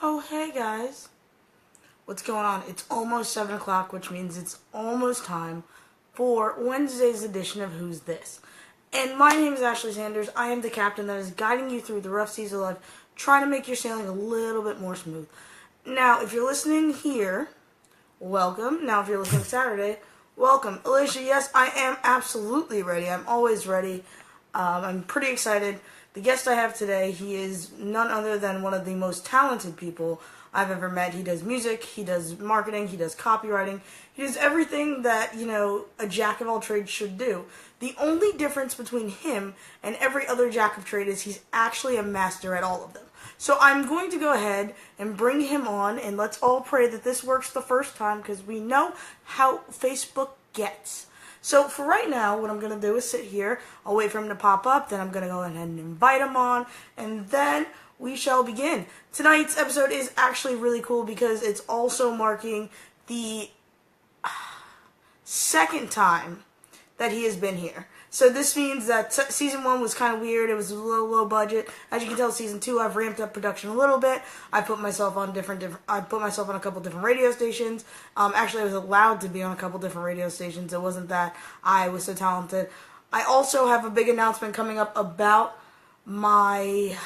Oh, hey guys. What's going on? It's almost 7 o'clock, which means it's almost time for Wednesday's edition of Who's This? And my name is Ashley Sanders. I am the captain that is guiding you through the rough seas of life, trying to make your sailing a little bit more smooth. Now, if you're listening here, welcome. Now, if you're listening Saturday, welcome. Elisha, yes, I am absolutely ready. I'm always ready. I'm pretty excited. The guest I have today, he is none other than one of the most talented people I've ever met. He does music, he does marketing, he does copywriting, he does everything that, a jack of all trades should do. The only difference between him and every other jack of trade is he's actually a master at all of them. So I'm going to go ahead and bring him on, and let's all pray that this works the first time, because we know how Facebook gets. So for right now, what I'm going to do is sit here. I'll wait for him to pop up. Then I'm going to go ahead and invite him on. And then we shall begin. Tonight's episode is actually really cool because it's also marking the second time that he has been here. So this means that season 1 was kind of weird. It was a little low budget. As you can tell, season 2 I've ramped up production a little bit. I put myself on a couple different radio stations. Actually, I was allowed to be on a couple different radio stations. It wasn't that I was so talented. I also have a big announcement coming up about my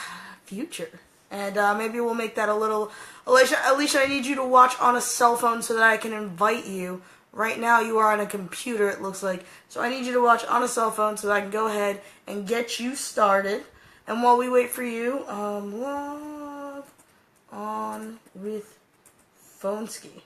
future. And maybe we'll make that a little... Alicia, I need you to watch on a cell phone so that I can invite you. Right now you are on a computer, it looks like. So I need you to watch on a cell phone so that I can go ahead and get you started. And while we wait for you, log on with Phoneski.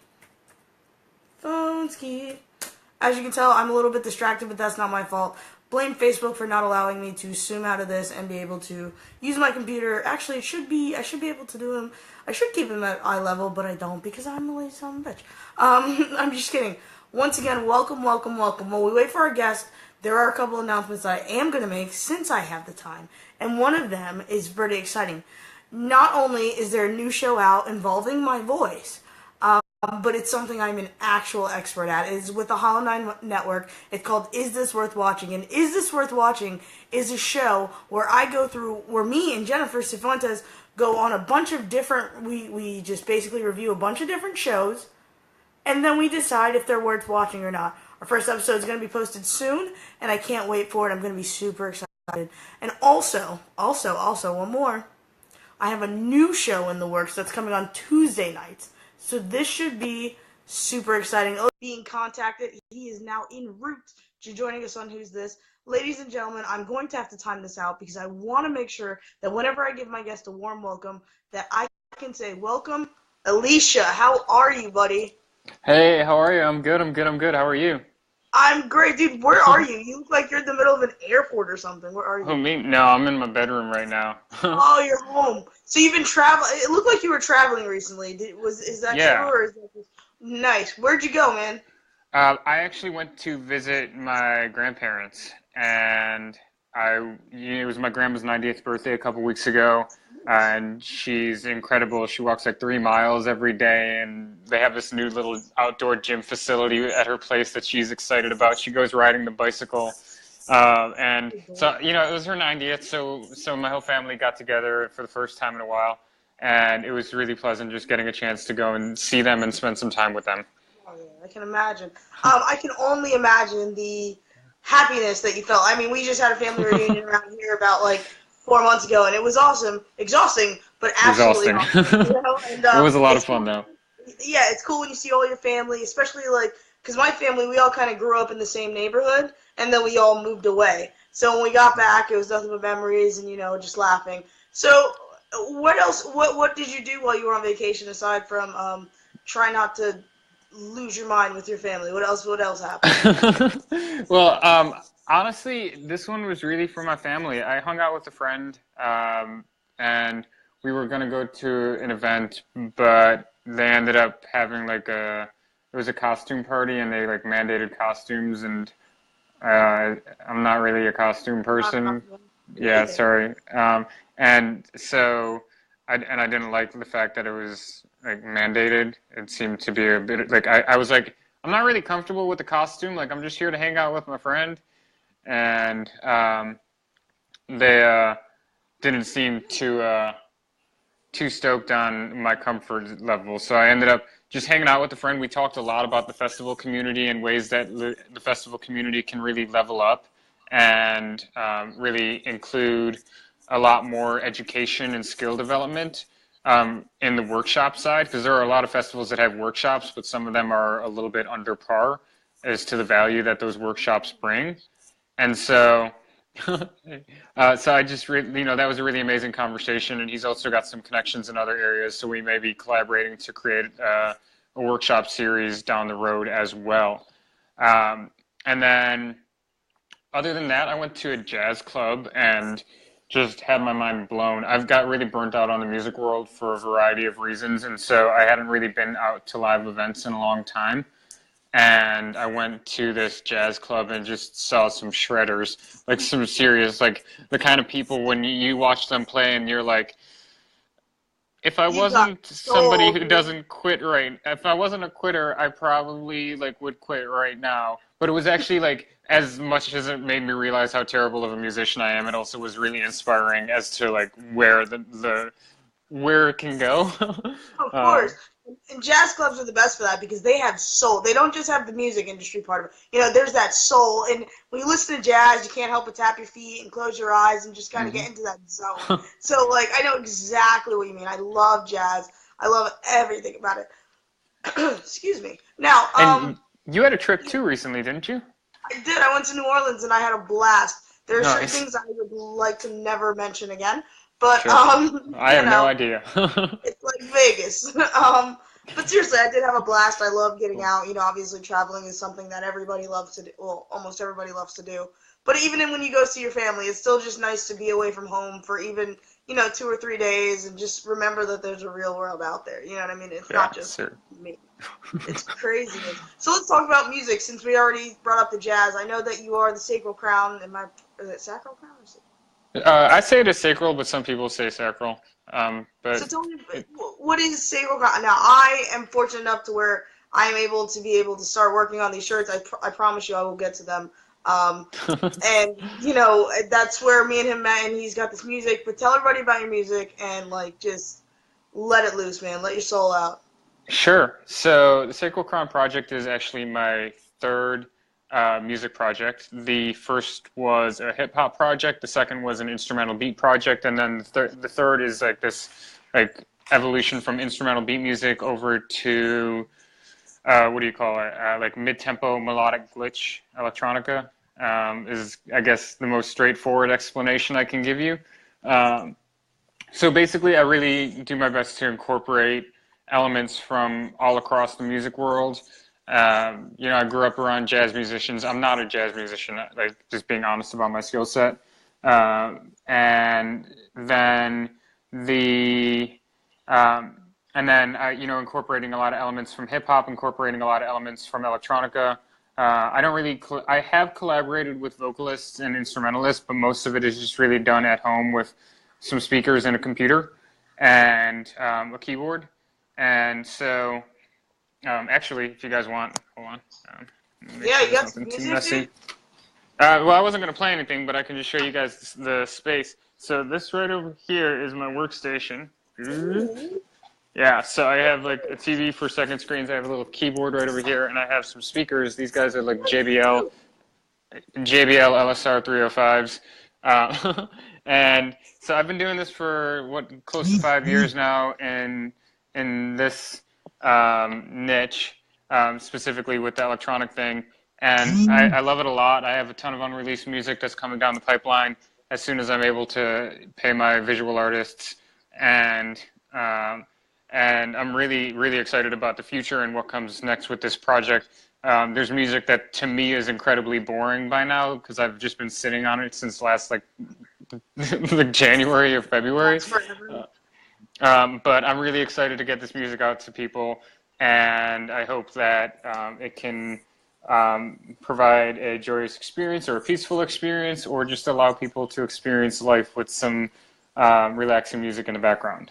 As you can tell, I'm a little bit distracted, but that's not my fault. Blame Facebook for not allowing me to zoom out of this and be able to use my computer. Actually, I should be able to do him. I should keep him at eye level, but I don't because I'm a lazy son of a bitch. I'm just kidding. Once again, welcome. While we wait for our guest, there are a couple announcements that I am going to make since I have the time. And one of them is pretty exciting. Not only is there a new show out involving my voice, but it's something I'm an actual expert at. It is with the Hollow 9 Network. It's called Is This Worth Watching? And Is This Worth Watching is a show where me and Jennifer Cifuentes go on a bunch of different, we just basically review a bunch of different shows, and then we decide if they're worth watching or not. Our first episode is going to be posted soon, and I can't wait for it. I'm going to be super excited. And also, one more. I have a new show in the works that's coming on Tuesday nights. So this should be super exciting. Being contacted, he is now en route to joining us on Who's This. Ladies and gentlemen, I'm going to have to time this out because I want to make sure that whenever I give my guest a warm welcome, that I can say, welcome, Elisha. How are you, buddy? Hey, how are you? I'm good. How are you? I'm great, dude. Where are you? You look like you're in the middle of an airport or something. Where are you? Oh, me? No, I'm in my bedroom right now. Oh, you're home. So you've been traveling. It looked like you were traveling recently. Is that true, Yeah. or is that just... Nice. Where'd you go, man? I actually went to visit my grandparents, and it was my grandma's 90th birthday a couple weeks ago, and she's incredible. She walks like 3 miles every day, and they have this new little outdoor gym facility at her place that she's excited about. She goes riding the bicycle. And so, it was her 90th, so my whole family got together for the first time in a while, and it was really pleasant just getting a chance to go and see them and spend some time with them. Oh, yeah, I can imagine. I can only imagine the happiness that you felt. I mean, we just had a family reunion around here about like 4 months ago, and it was awesome, exhausting, but absolutely Exhausting. awesome. And It was a lot of it's fun, cool. though. Yeah, it's cool when you see all your family, especially like, because my family, we all kind of grew up in the same neighborhood, and then we all moved away. So when we got back, it was nothing but memories and, just laughing. So what else, what did you do while you were on vacation aside from try not to lose your mind with your family? What else happened? Well, honestly, this one was really for my family. I hung out with a friend, and we were going to go to an event, but they ended up having it was a costume party, and they like mandated costumes, and I'm not really a costume person. Yeah, sorry. And so I didn't like the fact that it was like mandated. It seemed to be a bit like I was like, I'm not really comfortable with the costume. Like, I'm just here to hang out with my friend, and they didn't seem to too stoked on my comfort level. So I ended up just hanging out with a friend. We talked a lot about the festival community and ways that the festival community can really level up and really include a lot more education and skill development in the workshop side, because there are a lot of festivals that have workshops, but some of them are a little bit under par as to the value that those workshops bring. And so, so I just, that was a really amazing conversation. And he's also got some connections in other areas. So we may be collaborating to create a workshop series down the road as well. And then other than that, I went to a jazz club and just had my mind blown. I've got really burnt out on the music world for a variety of reasons. And so I hadn't really been out to live events in a long time. And I went to this jazz club and just saw some shredders, like some serious, like the kind of people when you watch them play and you're like, if I wasn't somebody who doesn't quit if I wasn't a quitter, I probably like would quit right now. But it was actually like, as much as it made me realize how terrible of a musician I am, it also was really inspiring as to like where where it can go. Of course. And jazz clubs are the best for that because they have soul. They don't just have the music industry part of it. There's that soul. And when you listen to jazz, you can't help but tap your feet and close your eyes and just kind of get into that zone. So, like, I know exactly what you mean. I love jazz. I love everything about it. Excuse me. Now, and you had a trip too recently, didn't you? I did. I went to New Orleans and I had a blast. There are certain Nice. things I would like to never mention again. But Sure. I have no idea. it's like Vegas. But seriously, I did have a blast. I love getting out. Obviously traveling is something that everybody loves to do. Well, almost everybody loves to do. But even when you go see your family, it's still just nice to be away from home for even, 2 or 3 days and just remember that there's a real world out there. You know what I mean? It's not just me. It's crazy. So let's talk about music since we already brought up the jazz. I know that you are the Sacral Crown. Is it Sacral Crown or Sacral? I say it is sacral, but some people say sacral. But so tell me, what is Sacral Crown? Now, I am fortunate enough to where I am able to start working on these shirts. I promise you I will get to them. And, that's where me and him met, and he's got this music. But tell everybody about your music and, just let it loose, man. Let your soul out. Sure. So the Sacral Crown project is actually my third music project. The first was a hip hop project. The second was an instrumental beat project, and then the third is like this evolution from instrumental beat music over to what do you call it? Like mid-tempo melodic glitch electronica is, I guess, the most straightforward explanation I can give you. So basically, I really do my best to incorporate elements from all across the music world. I grew up around jazz musicians. I'm not a jazz musician, like just being honest about my skill set. And then incorporating a lot of elements from hip hop, incorporating a lot of elements from electronica. I have collaborated with vocalists and instrumentalists, but most of it is just really done at home with some speakers and a computer and a keyboard. And so, actually, if you guys want, hold on. Yeah, you got some music? Well, I wasn't going to play anything, but I can just show you guys the space. So this right over here is my workstation. Yeah, so I have like a TV for second screens. I have a little keyboard right over here, and I have some speakers. These guys are like JBL LSR 305s. And so I've been doing this for close to 5 years now, and in this niche, specifically with the electronic thing. And I love it a lot. I have a ton of unreleased music that's coming down the pipeline as soon as I'm able to pay my visual artists. And I'm really, really excited about the future and what comes next with this project. There's music that to me is incredibly boring by now because I've just been sitting on it since last like January or February. But I'm really excited to get this music out to people, and I hope that it can provide a joyous experience or a peaceful experience, or just allow people to experience life with some relaxing music in the background.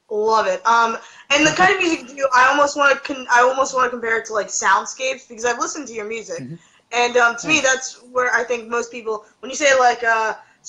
Love it. And the kind of music you do, I almost want to compare it to like soundscapes because I've listened to your music, and to me that's where I think most people, when you say like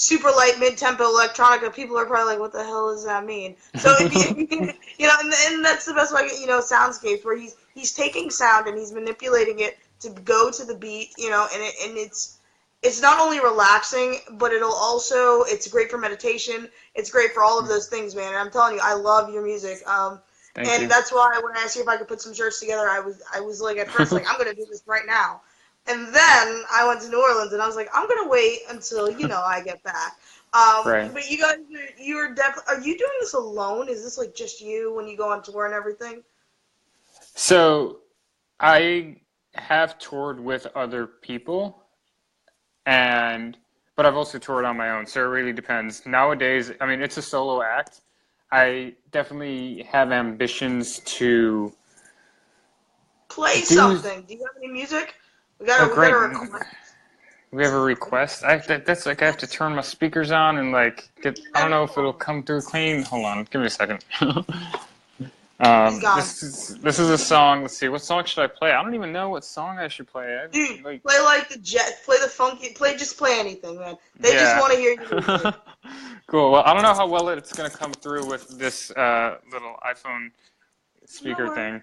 super light mid-tempo electronica, people are probably like, what the hell does that mean? So and that's the best way, soundscapes where he's taking sound and he's manipulating it to go to the beat, and it's not only relaxing, but it's great for meditation. It's great for all of those things, man. And I'm telling you, I love your music. Thank And you. that's why when I asked you if I could put some shirts together, I was like at first like I'm gonna do this right now. And then I went to New Orleans, and I was like, I'm gonna wait until I get back. Right. But you guys, you're definitely. Are you doing this alone? Is this like just you when you go on tour and everything? So I have toured with other people, and but I've also toured on my own. So it really depends. Nowadays, I mean, it's a solo act. I definitely have ambitions to Play do. something. Do you have any music? Oh, We got great. a request. We have a request. That's like I have to turn my speakers on and like get. I don't know if it'll come through clean. Hold on, give me a second. He's gone. This is a song. Let's see, what song should I play? I don't even know what song I should play. Dude, Like, play like the jet. Play the funky. Just play anything, man. They just yeah. want to hear your music. Cool. Well, I don't know how well it's gonna come through with this little iPhone No speaker worries. thing,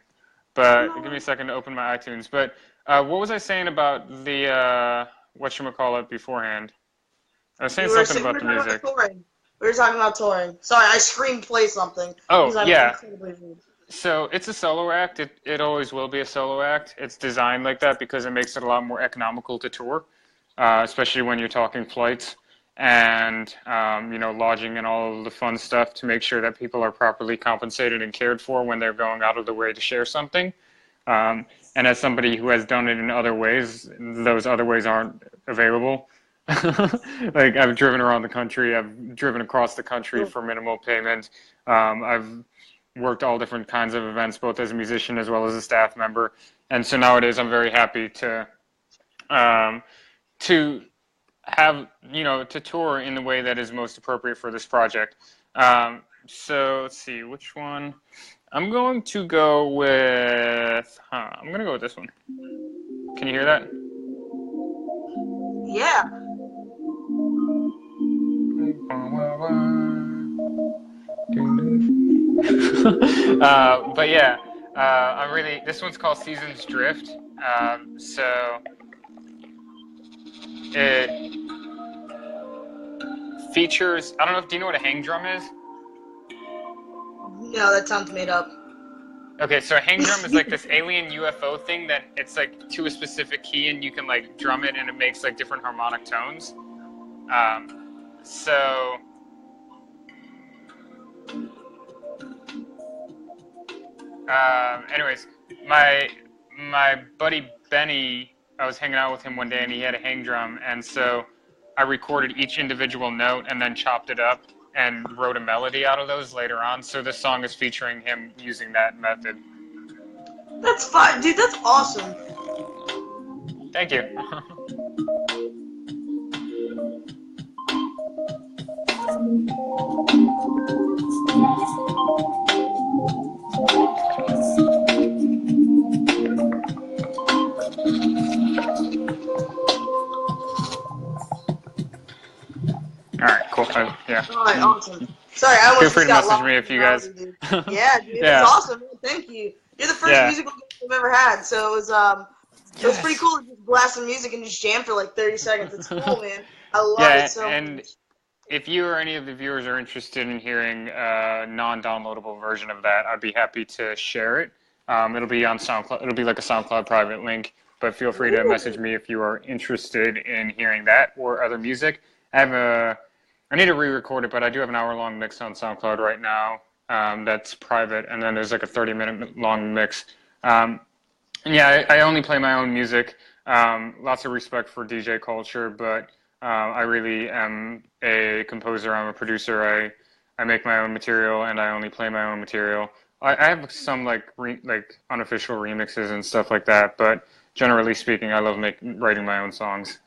but No give me a worries. second to open my iTunes. But what was I saying about the whatchamacallit beforehand? I was saying something We about were the talking about music. touring. We were talking about touring. Sorry, I screamed play something because Oh, I'm yeah. incredibly rude. So it's a solo act. It always will be a solo act. It's designed like that because it makes it a lot more economical to tour, especially when you're talking flights and lodging and all of the fun stuff to make sure that people are properly compensated and cared for when they're going out of the way to share something. Um, and as somebody who has done it in other ways, those other ways aren't available. Like I've driven around the country, I've driven across the country for minimal payment. I've worked all different kinds of events, both as a musician as well as a staff member. And so nowadays, I'm very happy um, to have to tour in the way that is most appropriate for this project. So let's see which one. I'm going to go with. I'm going to go with this one. Can you hear that? Yeah. But yeah, I'm really. This one's called Seasons Drift. So it features. I don't know. Do you know what a hang drum is? No, that sounds made up. Okay, so a hang drum is like this alien UFO thing that it's like to a specific key, and you can like drum it, and it makes like different harmonic tones. So. Anyways, my buddy Benny, I was hanging out with him one day, and he had a hang drum, and so I recorded each individual note and then chopped it up and wrote a melody out of those later on. So this song is featuring him using that method. That's fine, dude. That's awesome. Thank you. All right, cool. Yeah. All right, awesome. Sorry, I Feel almost free just to got message lost me in if the you guys. melody, dude. Yeah, dude, Yeah. that's awesome. Man. Thank you. You're the first Yeah. musical guest I've ever had, so it was pretty Yes. cool to just blast some music and just jam for like 30 seconds. It's cool, man. I love it Yeah, so and much. if you or any of the viewers are interested in hearing a non-downloadable version of that, I'd be happy to share it. It'll be on SoundCloud. It'll be like a SoundCloud private link, but feel free to message Ooh. me if you are interested in hearing that or other music. I need to re-record it, but I do have an hour-long mix on SoundCloud right now. That's private, and then there's like a 30-minute long mix. And yeah, I only play my own music. Lots of respect for DJ culture, but I really am a composer. I'm a producer. I make my own material, and I only play my own material. I have some like unofficial remixes and stuff like that, but generally speaking, I love writing my own songs.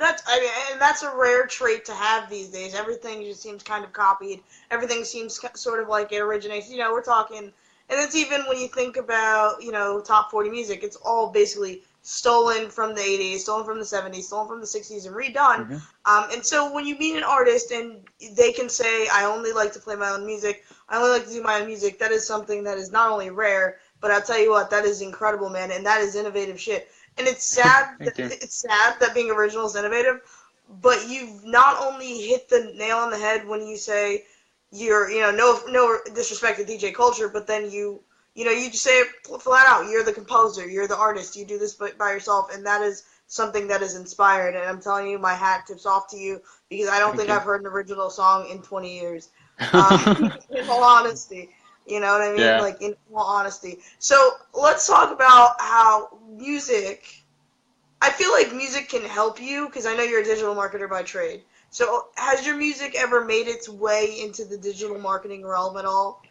And that's a rare trait to have these days. Everything just seems kind of copied. Everything seems sort of like it originates. We're talking, and it's even when you think about, top 40 music, it's all basically stolen from the 80s, stolen from the 70s, stolen from the 60s, and redone. Mm-hmm. And so when you meet an artist and they can say, I only like to play my own music, I only like to do my own music, that is something that is not only rare, but I'll tell you what, that is incredible, man, and that is innovative shit. And it's sad. Thank you. It's sad that being original is innovative, but you've not only hit the nail on the head when you say you're, no disrespect to DJ culture, but then you just say it flat out. You're the composer. You're the artist. You do this by yourself, and that is something that is inspired. And I'm telling you, my hat tips off to you because I don't Thank think you. I've heard an original song in 20 years. In all honesty, you know what I mean? Yeah. Like, in all honesty. So let's talk about how music. I feel like music can help you because I know you're a digital marketer by trade. So has your music ever made its way into the digital marketing realm at all?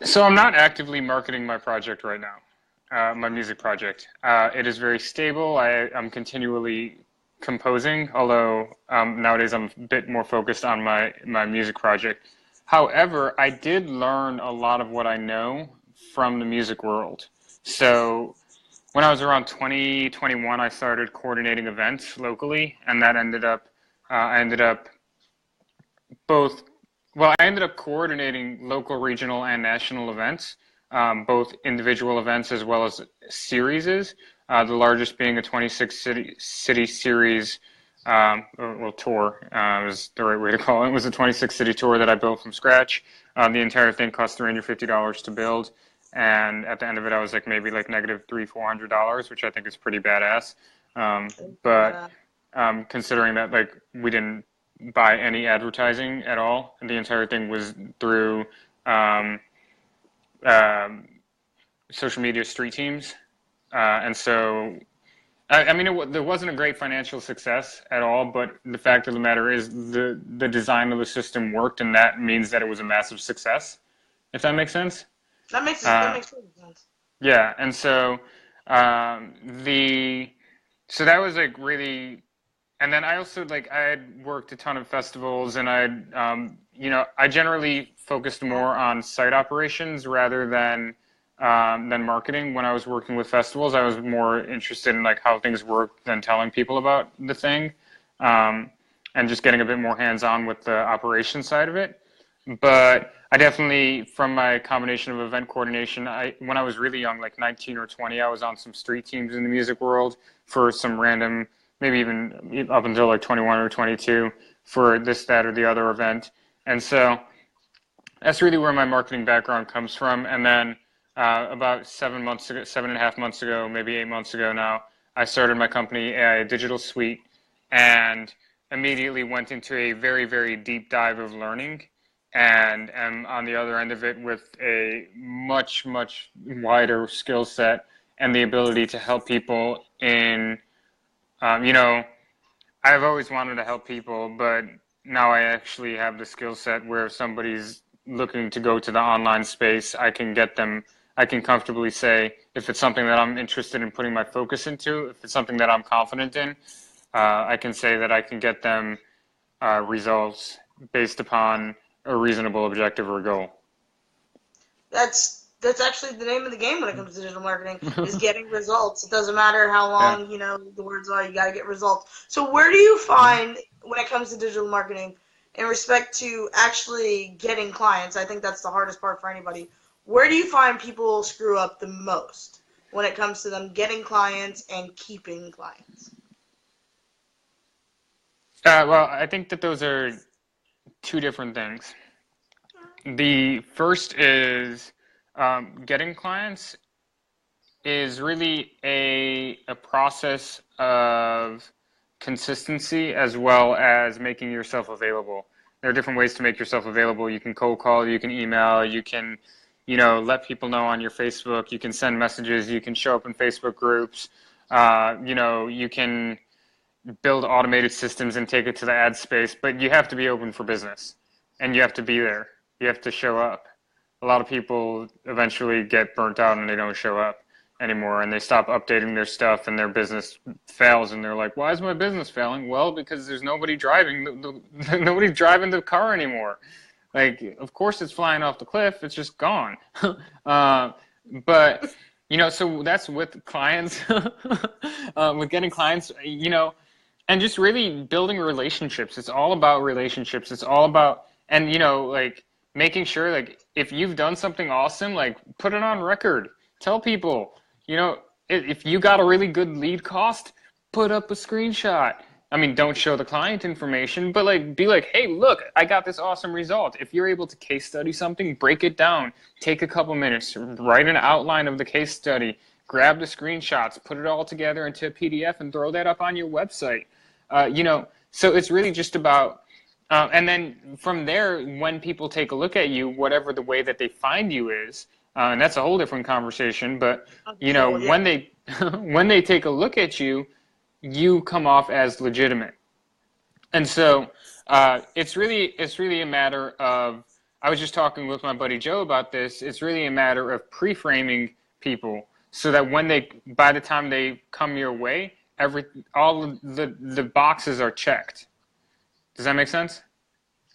So I'm not actively marketing my project right now, my music project. It is very stable. I'm continually composing, although nowadays I'm a bit more focused on my music project. However, I did learn a lot of what I know from the music world. So when I was around 2021, I started coordinating events locally, and that I ended up both, well, I ended up coordinating local, regional, and national events, both individual events as well as series. The largest being a 26 city series, tour is the right way to call it. It was a 26 city tour that I built from scratch. The entire thing cost $350 to build. And at the end of it, I was like maybe like negative $300-400, which I think is pretty badass. But considering that like we didn't buy any advertising at all, and the entire thing was through um, um, social media street teams, and so I mean there wasn't a great financial success at all. But the fact of the matter is the design of the system worked, and that means that it was a massive success. If that makes sense. That makes total sense. Yeah, and so the so that was like really, and then I also like I had worked a ton of festivals, and I generally focused more on site operations rather than marketing. When I was working with festivals, I was more interested in like how things work than telling people about the thing, and just getting a bit more hands-on with the operation side of it. But I definitely, from my combination of event coordination, when I was really young, like 19 or 20, I was on some street teams in the music world for some random, maybe even up until like 21 or 22 for this, that, or the other event. And so that's really where my marketing background comes from. And then about 7.5 months ago, maybe 8 months ago now, I started my company, a Digital Suite, and immediately went into a very, very deep dive of learning and am on the other end of it with a much, much wider skill set and the ability to help people in, I've always wanted to help people, but now I actually have the skill set where if somebody's looking to go to the online space, I can comfortably say if it's something that I'm interested in putting my focus into, if it's something that I'm confident in, I can say that I can get them results based upon a reasonable objective or goal. That's actually the name of the game when it comes to digital marketing is getting results. It doesn't matter how long, the words are, you got to get results. So where do you find when it comes to digital marketing in respect to actually getting clients? I think that's the hardest part for anybody. Where do you find people screw up the most when it comes to them getting clients and keeping clients? Well, I think that those are two different things. The first is getting clients is really a process of consistency as well as making yourself available. There are different ways to make yourself available. You can cold call, you can email, you can, let people know on your Facebook, you can send messages, you can show up in Facebook groups, you can build automated systems and take it to the ad space, but you have to be open for business and you have to be there. You have to show up. A lot of people eventually get burnt out and they don't show up anymore and they stop updating their stuff and their business fails and they're like, why is my business failing? Well, because there's nobody driving nobody's driving the car anymore. Like, of course it's flying off the cliff, it's just gone. But So that's with clients, with getting clients, and just really building relationships. It's all about relationships. It's all about, and like making sure, like if you've done something awesome, like put it on record. Tell people, if you got a really good lead cost, put up a screenshot. I mean, don't show the client information, but like be like, hey, look, I got this awesome result. If you're able to case study something, break it down. Take a couple minutes, write an outline of the case study, grab the screenshots, put it all together into a PDF, and throw that up on your website. So it's really just about, and then from there, when people take a look at you, whatever the way that they find you is, and that's a whole different conversation. But So, yeah. when they when they take a look at you, you come off as legitimate. And so it's really a matter of. I was just talking with my buddy Joe about this. It's really a matter of pre-framing people so that by the time they come your way, all of the boxes are checked. Does that make sense?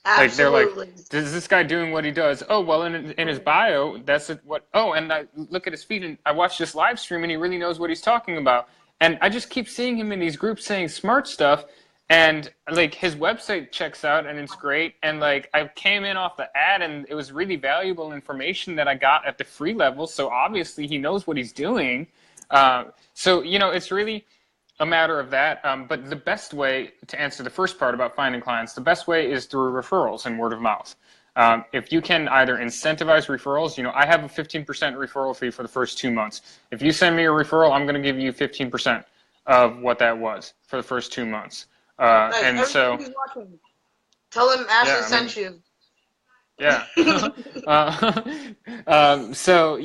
Like they're like, Absolutely. does this guy doing what he does? Oh, well, in his bio, that's what. Oh, and I look at his feed and I watch this live stream and he really knows what he's talking about. And I just keep seeing him in these groups saying smart stuff, and like his website checks out and it's great. And like I came in off the ad and it was really valuable information that I got at the free level. So obviously he knows what he's doing. So it's really a matter of that. But the best way to answer the first part about finding clients, the best way is through referrals and word of mouth. If you can either incentivize referrals, I have a 15% referral fee for the first 2 months. If you send me a referral, I'm going to give you 15% of what that was for the first 2 months. Nice. And so, Everybody's watching. Tell them Ashley yeah, I mean, sent you. yeah. So,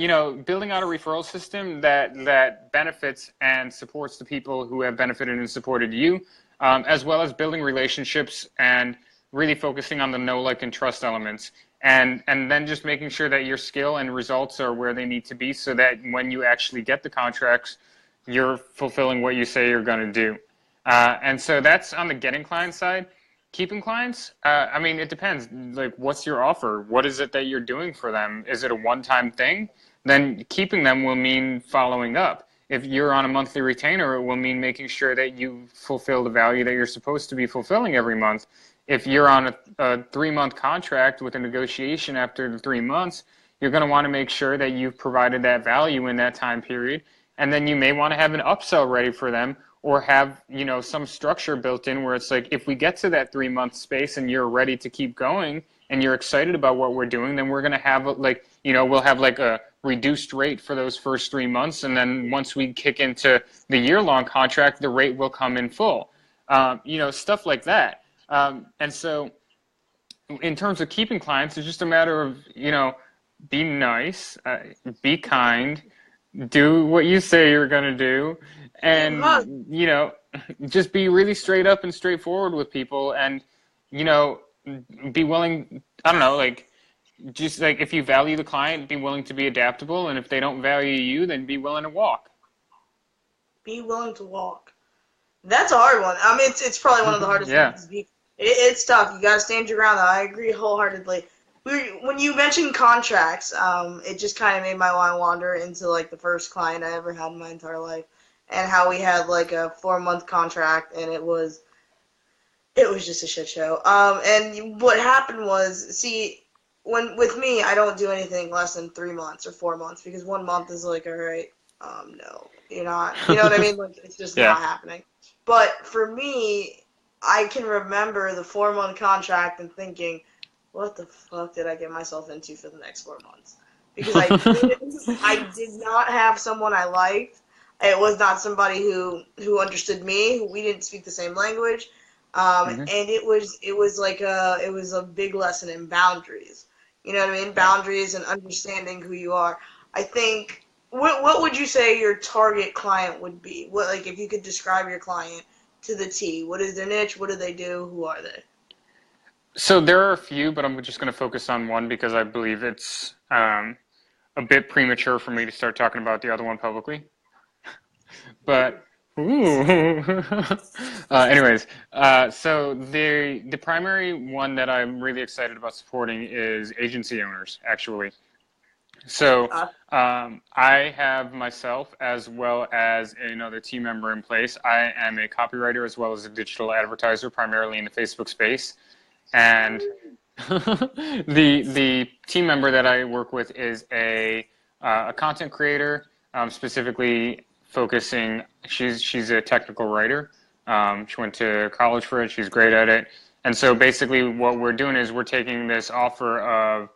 building out a referral system that benefits and supports the people who have benefited and supported you, as well as building relationships and really focusing on the know, like, and trust elements. And then just making sure that your skill and results are where they need to be so that when you actually get the contracts, you're fulfilling what you say you're going to do. And so that's on the getting client side. Keeping clients, I mean, it depends. Like, what's your offer? What is it that you're doing for them? Is it a one-time thing? Then keeping them will mean following up. If you're on a monthly retainer, it will mean making sure that you fulfill the value that you're supposed to be fulfilling every month. If you're on a 3-month contract with a negotiation after the 3 months, you're going to want to make sure that you've provided that value in that time period. And then you may want to have an upsell ready for them, or have some structure built in where it's like, if we get to that 3-month space and you're ready to keep going and you're excited about what we're doing, then we're going to have we'll have like a reduced rate for those first 3 months, and then once we kick into the year-long contract, the rate will come in full. Stuff like that. And so in terms of keeping clients, it's just a matter of be nice, be kind, do what you say you're going to do, and just be really straight up and straightforward with people, and be willing, I don't know, like, just like, if you value the client, be willing to be adaptable, and if they don't value you, then be willing to walk. Be willing to walk. That's a hard one. I mean, it's probably one of the hardest Yeah. things to be. It's tough. You gotta stand your ground, though. I agree wholeheartedly. When you mentioned contracts, it just kind of made my mind wander into like the first client I ever had in my entire life, and how we had like a 4-month contract, and it was just a shit show. And what happened was, see, with me, I don't do anything less than 3 months or 4 months, because 1 month is like, all right, no, you're not, you know what I mean? Like, it's just Yeah. not happening. But for me, I can remember the 4-month contract and thinking, what the fuck did I get myself into for the next 4 months? Because I did not have someone I liked. It was not somebody who understood me. We didn't speak the same language, Hmm. and it was like it was a big lesson in boundaries. You know what I mean? Yeah. Boundaries and understanding who you are. I think. What would you say your target client would be? What, like, if you could describe your client to the T? What is their niche? What do they do? Who are they? So there are a few, but I'm just going to focus on one because I believe it's a bit premature for me to start talking about the other one publicly. But ooh. Anyways, so the primary one that I'm really excited about supporting is agency owners, actually. So Uh, I have myself as well as another team member in place. I am a copywriter as well as a digital advertiser, primarily in the Facebook space. And the team member that I work with is a content creator, specifically focusing. She's a technical writer. She went to college for it. She's great at it. And so basically, what we're doing is we're taking this offer of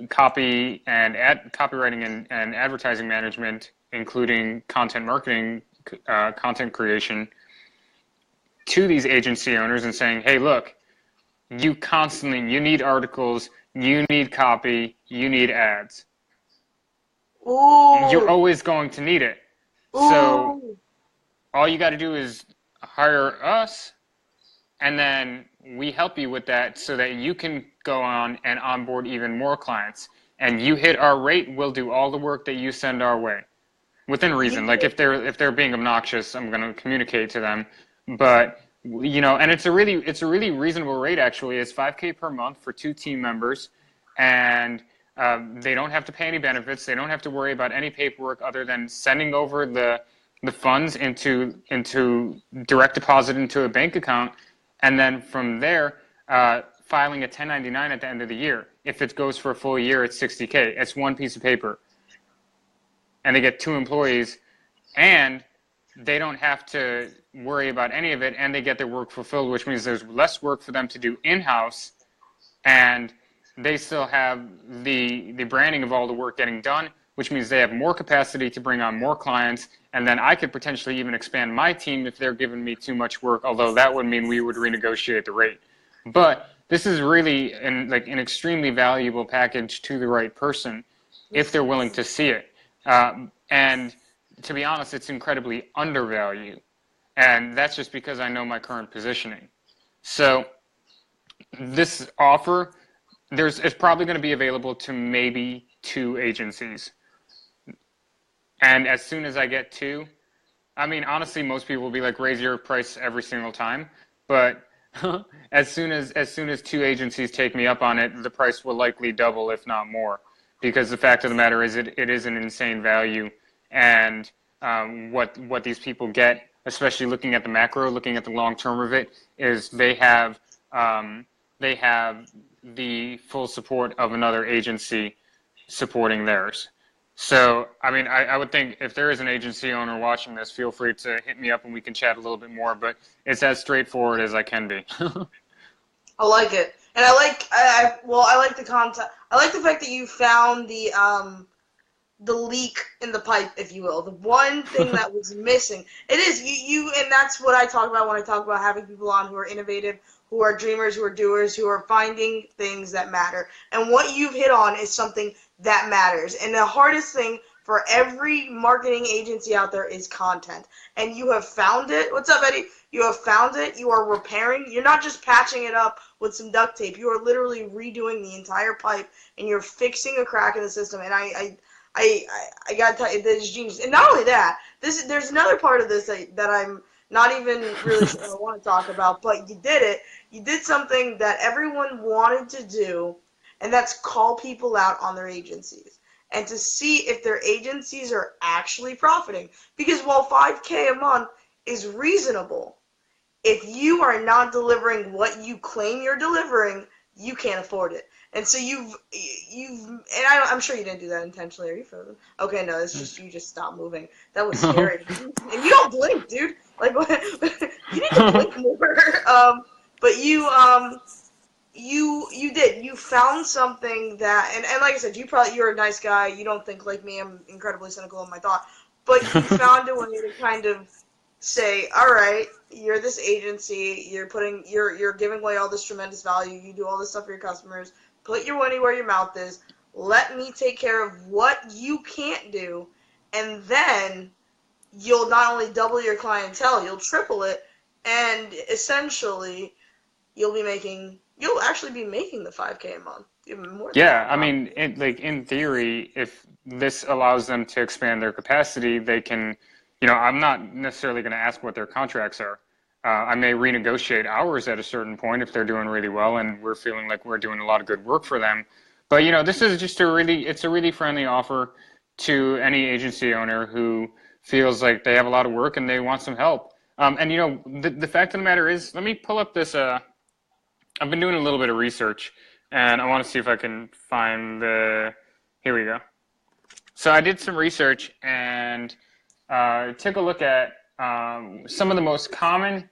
copywriting and advertising management, including content marketing, content creation, to these agency owners and saying, hey, look, you need articles, you need copy, you need ads. You're ooh, always going to need it. So ooh. all you got to do is hire us, and then we help you with that so that you can go on and onboard even more clients. And you hit our rate, we'll do all the work that you send our way within reason. You Like if they're being obnoxious, I'm going to communicate to them. But and it's a really reasonable rate actually. It's $5K per month for 2 team members, and they don't have to pay any benefits. They don't have to worry about any paperwork other than sending over the funds into direct deposit into a bank account, and then from there filing a 1099 at the end of the year. If it goes for a full year, it's 60K. It's one piece of paper, and they get 2 employees, and they don't have to worry about any of it, and they get their work fulfilled, which means there's less work for them to do in-house, and they still have the branding of all the work getting done, which means they have more capacity to bring on more clients, and then I could potentially even expand my team if they're giving me too much work, although that would mean we would renegotiate the rate. But this is really an extremely valuable package to the right person if they're willing to see it. And to be honest, it's incredibly undervalued. And that's just because I know my current positioning. So this offer, it's probably going to be available to maybe 2 agencies. And as soon as I get 2, I mean, honestly, most people will be like, raise your price every single time. But as soon as 2 agencies take me up on it, the price will likely double, if not more, because the fact of the matter is, it is an insane value, and what these people get, especially looking at the macro, looking at the long term of it, is they have the full support of another agency supporting theirs. So, I mean, I would think if there is an agency owner watching this, feel free to hit me up and we can chat a little bit more, but it's as straightforward as I can be. I like it, and I like the content. I like the fact that you found the leak in the pipe, if you will, the one thing that was missing. It is and that's what I talk about when I talk about having people on who are innovative, who are dreamers, who are doers, who are finding things that matter. And what you've hit on is something that matters. And the hardest thing for every marketing agency out there is content. And you have found it. What's up, Eddie? You have found it. You are repairing. You're not just patching it up with some duct tape. You are literally redoing the entire pipe, and you're fixing a crack in the system. And I gotta tell you, this is genius. And not only that, there's another part of this that I'm not even really sure I want to talk about, but you did it. You did something that everyone wanted to do, and that's call people out on their agencies and to see if their agencies are actually profiting. Because while 5K a month is reasonable, if you are not delivering what you claim you're delivering, you can't afford it. And so and I'm sure you didn't do that intentionally. Are you frozen? Okay, no, it's just you just stopped moving. That was scary. And you don't blink, dude. Like, you need to blink more. But you did. You found something that, and like I said, you're a nice guy. You don't think like me. I'm incredibly cynical in my thought. But you found a way to kind of say, all right, you're this agency. You're giving away all this tremendous value. You do all this stuff for your customers. Put your money where your mouth is. Let me take care of what you can't do, and then you'll not only double your clientele, you'll triple it, and essentially you'll actually be making the 5K a month, even more than Yeah, that. I mean, in theory, if this allows them to expand their capacity, they can, I'm not necessarily going to ask what their contracts are. I may renegotiate hours at a certain point if they're doing really well and we're feeling like we're doing a lot of good work for them. But this is just it's a really friendly offer to any agency owner who feels like they have a lot of work and they want some help. And the fact of the matter is, let me pull up this. I've been doing a little bit of research, and I want to see if I can find the. Here we go. So I did some research and took a look at some of the most common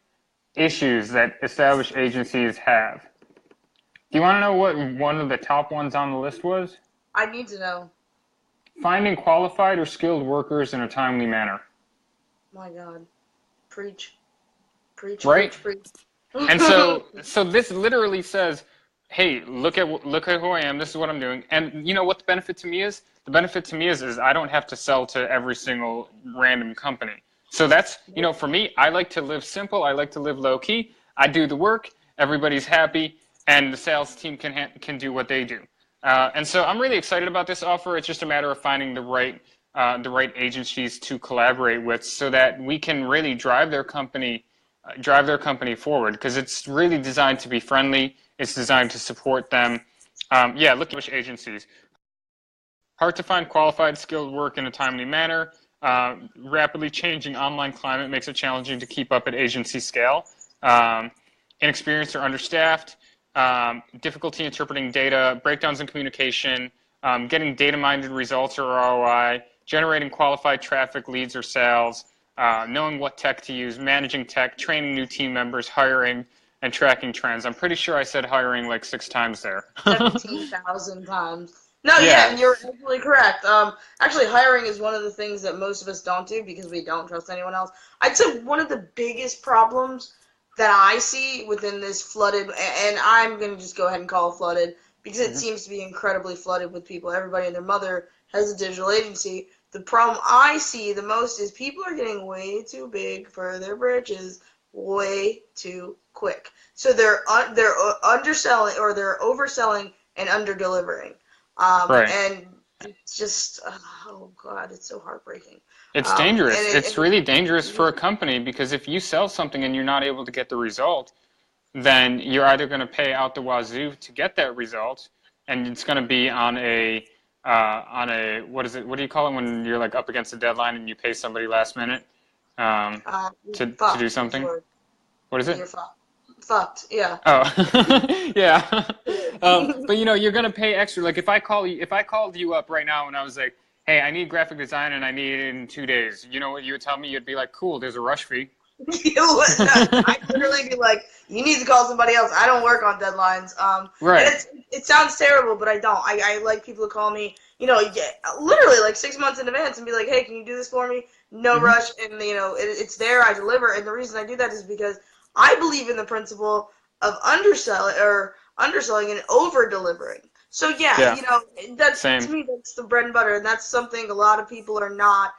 issues that established agencies have. Do you want to know what one of the top ones on the list was? I need to know. Finding qualified or skilled workers in a timely manner. My God. Preach. Preach, right? preach, preach. And so this literally says, hey, look at who I am. This is what I'm doing. And you know what the benefit to me is? The benefit to me is I don't have to sell to every single random company. So that's, for me, I like to live simple. I like to live low key. I do the work. Everybody's happy, and the sales team can do what they do. And so I'm really excited about this offer. It's just a matter of finding the right agencies to collaborate with, so that we can really drive their company forward, because it's really designed to be friendly. It's designed to support them. Look at which agencies. Hard to find qualified, skilled work in a timely manner. Rapidly changing online climate makes it challenging to keep up at agency scale. Inexperienced or understaffed. Difficulty interpreting data. Breakdowns in communication. Getting data-minded results or ROI. Generating qualified traffic, leads, or sales. Knowing what tech to use. Managing tech. Training new team members. Hiring. And tracking trends. I'm pretty sure I said hiring like 6 times there. 17,000 times. No, yeah, you're absolutely correct. Actually, hiring is one of the things that most of us don't do because we don't trust anyone else. I'd say one of the biggest problems that I see within this flooded, and I'm going to just go ahead and call it flooded, because it seems to be incredibly flooded with people. Everybody and their mother has a digital agency. The problem I see the most is people are getting way too big for their britches way too quick. So they're underselling, or they're overselling and under-delivering. Right. And it's just, oh God, it's so heartbreaking. It's dangerous. It's really dangerous for a company, because if you sell something and you're not able to get the result, then you're either going to pay out the wazoo to get that result, and it's going to be on a what is it? What do you call it when you're like up against a deadline and you pay somebody last minute to do something? What is it? You're fucked. Yeah. Oh, yeah. But you're gonna pay extra. Like if I called you up right now and I was like, hey, I need graphic design and I need it in 2 days, you know what you would tell me? You'd be like, cool, there's a rush fee. I'd literally be like, you need to call somebody else. I don't work on deadlines. Right. And it sounds terrible, but I don't. I like people to call me, literally like 6 months in advance and be like, hey, can you do this for me? No rush. And, it's there. I deliver. And the reason I do that is because I believe in the principle of underselling and over-delivering. So that's Same. To me, that's the bread and butter, and that's something a lot of people are not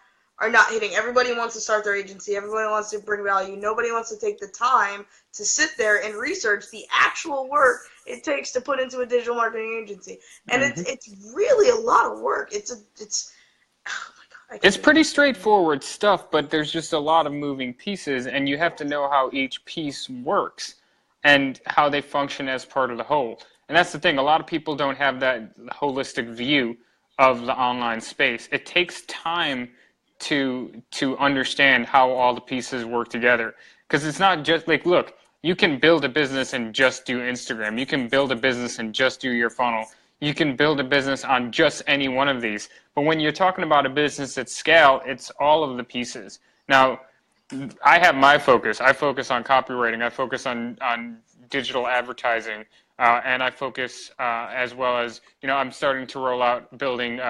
hitting. Everybody wants to start their agency. Everybody wants to bring value. Nobody wants to take the time to sit there and research the actual work it takes to put into a digital marketing agency. And it's really a lot of work. It's pretty straightforward stuff, but there's just a lot of moving pieces, and you have to know how each piece works and how they function as part of the whole. And that's the thing. A lot of people don't have that holistic view of the online space. It takes time to understand how all the pieces work together. Because it's not just like, look, you can build a business and just do Instagram. You can build a business and just do your funnel. You can build a business on just any one of these. But when you're talking about a business at scale, it's all of the pieces. Now, I have my focus. I focus on copywriting. I focus on digital advertising. And I focus as well as, I'm starting to roll out building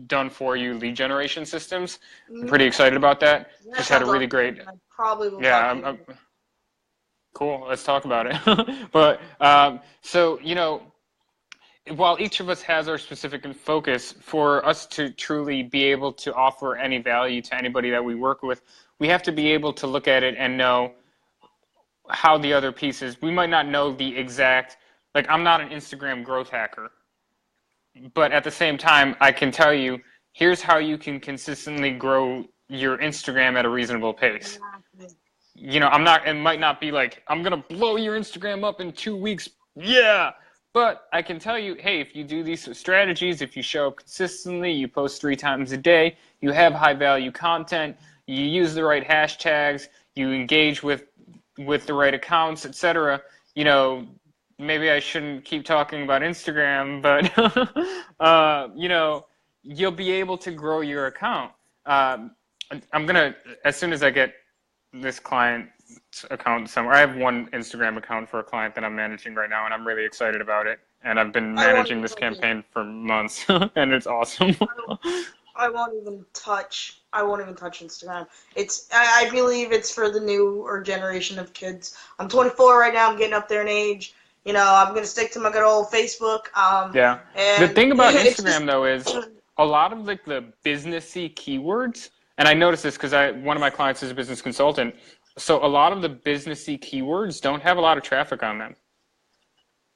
done-for-you lead generation systems. I'm pretty excited about that. Just had a really great... I probably will Cool. Let's talk about it. But while each of us has our specific focus, for us to truly be able to offer any value to anybody that we work with, we have to be able to look at it and know how the other pieces, we might not know the exact, like I'm not an Instagram growth hacker, but at the same time, I can tell you, here's how you can consistently grow your Instagram at a reasonable pace. It might not be like, I'm going to blow your Instagram up in 2 weeks. Yeah. But I can tell you, hey, if you do these strategies, if you show up consistently, you post 3 times a day, you have high value content, you use the right hashtags, you engage with the right accounts, etc. You know, maybe I shouldn't keep talking about Instagram, but you know, you'll be able to grow your account. Um, I'm gonna, as soon as I get this client account somewhere, I have one Instagram account for a client that I'm managing right now, and I'm really excited about it. And I've been I won't managing even this touch it. campaign for months, and it's awesome. I won't even touch. I won't even touch Instagram. I believe it's for the newer generation of kids. I'm 24 right now. I'm getting up there in age. You know, I'm gonna stick to my good old Facebook. Yeah. The And thing about it's just Instagram though is a lot of like the businessy keywords, and I noticed this because one of my clients is a business consultant. So a lot of the businessy keywords don't have a lot of traffic on them.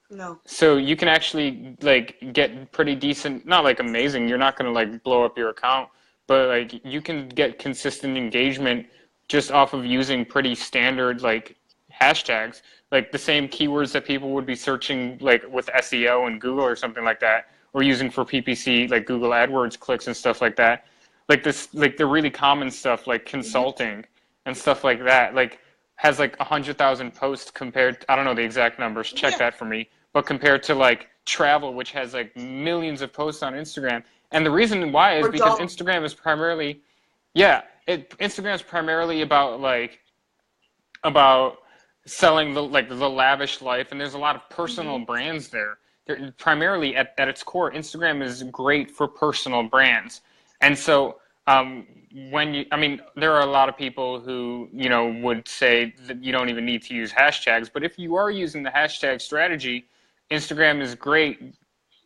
no. So you can actually like get pretty decent, not like amazing, you're not going to like blow up your account, but like you can get consistent engagement just off of using pretty standard like hashtags, like the same keywords that people would be searching like with SEO and Google or something like that, or using for PPC like Google AdWords clicks and stuff like that. Like this, like the really common stuff like consulting and stuff like that, like has like 100,000 posts compared. I don't know the exact numbers. Check Yeah. that for me. But compared to like travel, which has like millions of posts on Instagram, and the reason why is Or because dumb. Instagram is primarily, yeah, Instagram is primarily about like about selling the lavish life, and there's a lot of personal brands there. They're primarily at its core, Instagram is great for personal brands, and so when you, I mean, there are a lot of people who would say that you don't even need to use hashtags, but if you are using the hashtag strategy, Instagram is great,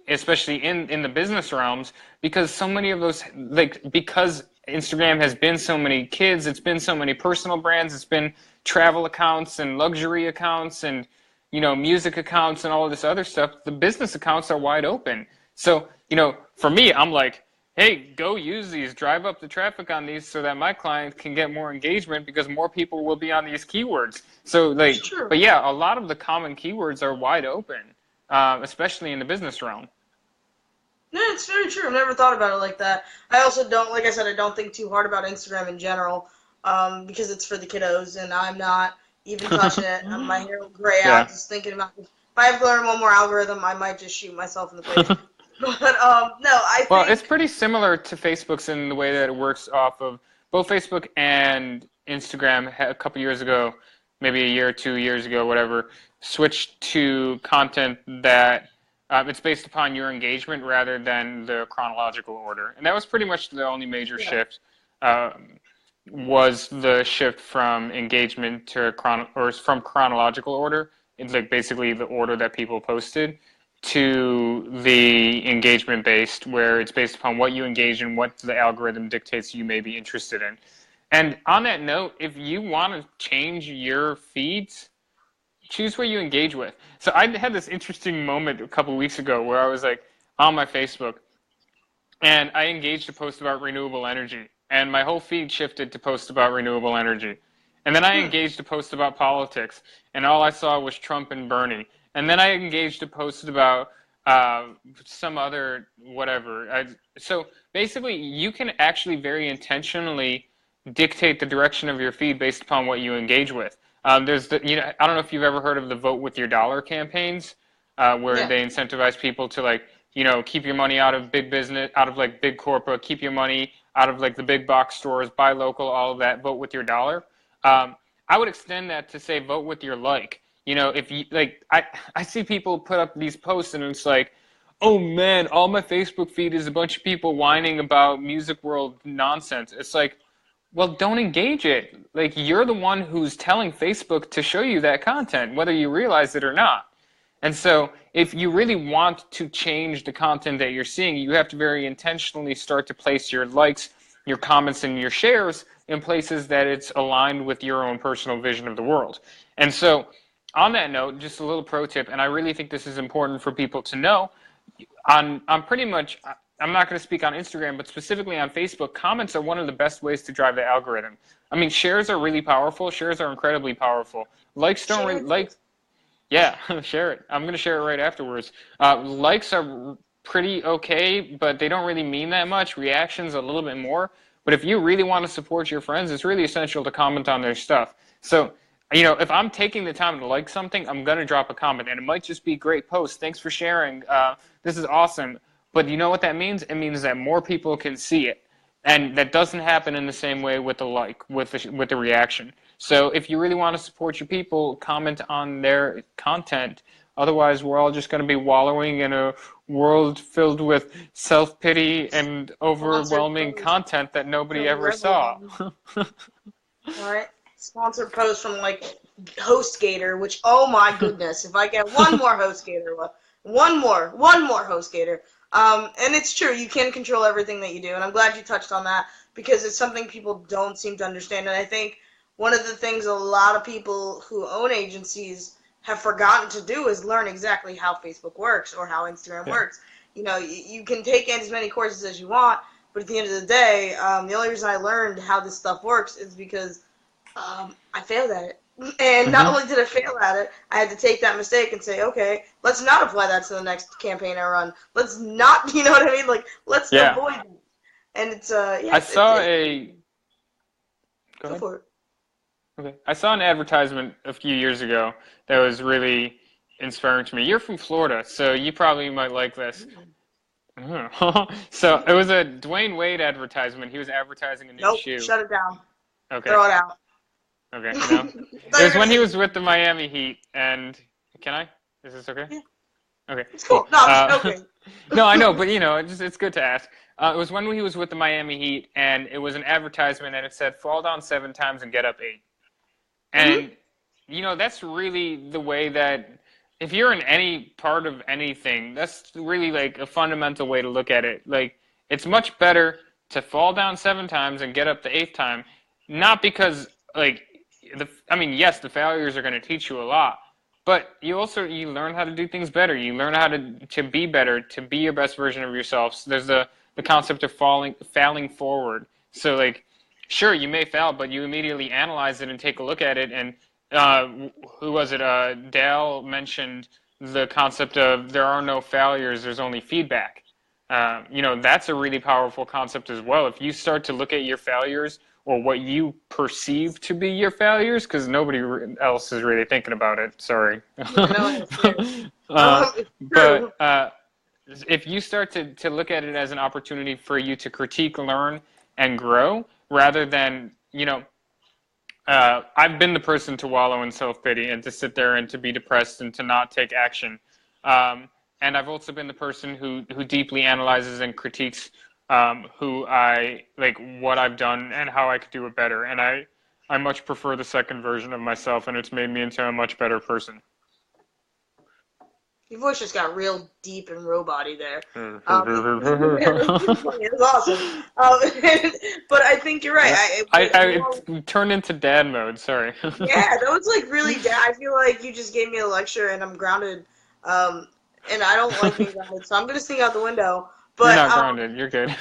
especially in the business realms, because so many of those, like, because Instagram has been so many kids, it's been so many personal brands, it's been travel accounts and luxury accounts and music accounts and all of this other stuff. The business accounts are wide open. So for me, I'm like, hey, go use these, drive up the traffic on these so that my client can get more engagement because more people will be on these keywords. So It's like, true. but yeah, a lot of the common keywords are wide open, especially in the business realm. No, it's very true. I've never thought about it like that. I also don't, like I said, I don't think too hard about Instagram in general, because it's for the kiddos, and I'm not even touching it. My hair will gray out Yeah. just thinking about it. If I have to learn one more algorithm, I might just shoot myself in the face. But no, I Well, it's think pretty similar to Facebook's in the way that it works off of both Facebook and Instagram a couple years ago, maybe a year or 2 years ago, whatever, switched to content that it's based upon your engagement rather than the chronological order. And that was pretty much the only major yeah, shift, was the shift from engagement to or from chronological order. It's like basically the order that people posted to the engagement based, where it's based upon what you engage in, what the algorithm dictates you may be interested in. And on that note, if you want to change your feeds, choose what you engage with. So I had this interesting moment a couple of weeks ago where I was like on my Facebook and I engaged a post about renewable energy, and my whole feed shifted to post about renewable energy. And then I engaged a post about politics, and all I saw was Trump and Bernie. And then I engaged a post about some other whatever. So basically, you can actually very intentionally dictate the direction of your feed based upon what you engage with. There's I don't know if you've ever heard of the Vote with Your Dollar campaigns, where yeah, they incentivize people to like keep your money out of big business, out of like big corporate, keep your money out of like the big box stores, buy local, all of that, vote with your dollar. I would extend that to say vote with your like. If you like, I see people put up these posts and it's like, oh man, all my Facebook feed is a bunch of people whining about music world nonsense. It's like, well, don't engage it. Like, you're the one who's telling Facebook to show you that content, whether you realize it or not. And so if you really want to change the content that you're seeing, you have to very intentionally start to place your likes, your comments, and your shares in places that it's aligned with your own personal vision of the world. And so on that note, just a little pro tip, and I really think this is important for people to know, on pretty much, I'm not going to speak on Instagram, but specifically on Facebook, comments are one of the best ways to drive the algorithm. I mean, shares are really powerful. Shares are incredibly powerful. Likes don't really, sharing like, Yeah, share it. I'm going to share it right afterwards. Likes are pretty okay, but they don't really mean that much. Reactions a little bit more. But if you really want to support your friends, it's really essential to comment on their stuff. So, if I'm taking the time to like something, I'm going to drop a comment. And it might just be great post. Thanks for sharing. This is awesome. But you know what that means? It means that more people can see it. And that doesn't happen in the same way with the like, with the reaction. So if you really want to support your people, comment on their content. Otherwise, we're all just going to be wallowing in a world filled with self-pity and Sponsored overwhelming post content that nobody from ever saw. Rebel. All right. Sponsored post from like HostGator, which oh my goodness, if I get one more HostGator, one more HostGator. And it's true, you can control everything that you do, and I'm glad you touched on that because it's something people don't seem to understand. And I think one of the things a lot of people who own agencies have forgotten to do is learn exactly how Facebook works or how Instagram works. You can take as many courses as you want, but at the end of the day, the only reason I learned how this stuff works is because I failed at it. And not only did I fail at it, I had to take that mistake and say, okay, let's not apply that to the next campaign I run. Let's not, you know what I mean? Like, let's avoid it. And it's, I saw a... Go for it. Okay. I saw an advertisement a few years ago that was really inspiring to me. You're from Florida, so you probably might like this. So it was a Dwayne Wade advertisement. He was advertising a new shoe. Shut it down. Okay. Throw it out. Okay, no. It was when he was with the Miami Heat, and can I? Is this okay? Yeah. Okay. It's cool. No, okay. No, I know, but it's good to ask. It was when he was with the Miami Heat, and it was an advertisement, and it said, "Fall down 7 times and get up 8." And that's really the way that if you're in any part of anything, that's really like a fundamental way to look at it. Like, it's much better to fall down 7 times and get up the 8th time, not because yes, the failures are going to teach you a lot, but you learn how to do things better. You learn how to be better, to be your best version of yourself. So there's the concept of failing forward. So like, sure, you may fail, but you immediately analyze it and take a look at it. And who was it? Dale mentioned the concept of there are no failures, there's only feedback. That's a really powerful concept as well. If you start to look at your failures or what you perceive to be your failures, because nobody else is really thinking about it. Sorry. But if you start to look at it as an opportunity for you to critique, learn, and grow, rather than, I've been the person to wallow in self-pity and to sit there and to be depressed and to not take action. And I've also been the person who deeply analyzes and critiques what I've done and how I could do it better. And I much prefer the second version of myself, and it's made me into a much better person. Your voice just got real deep and robot-y there. It was awesome. But I think you're right. I turned into dad mode, sorry. Yeah, that was like really I feel like you just gave me a lecture and I'm grounded. And I don't like being grounded, so I'm going to sneak out the window. But, you're not grounded. You're good.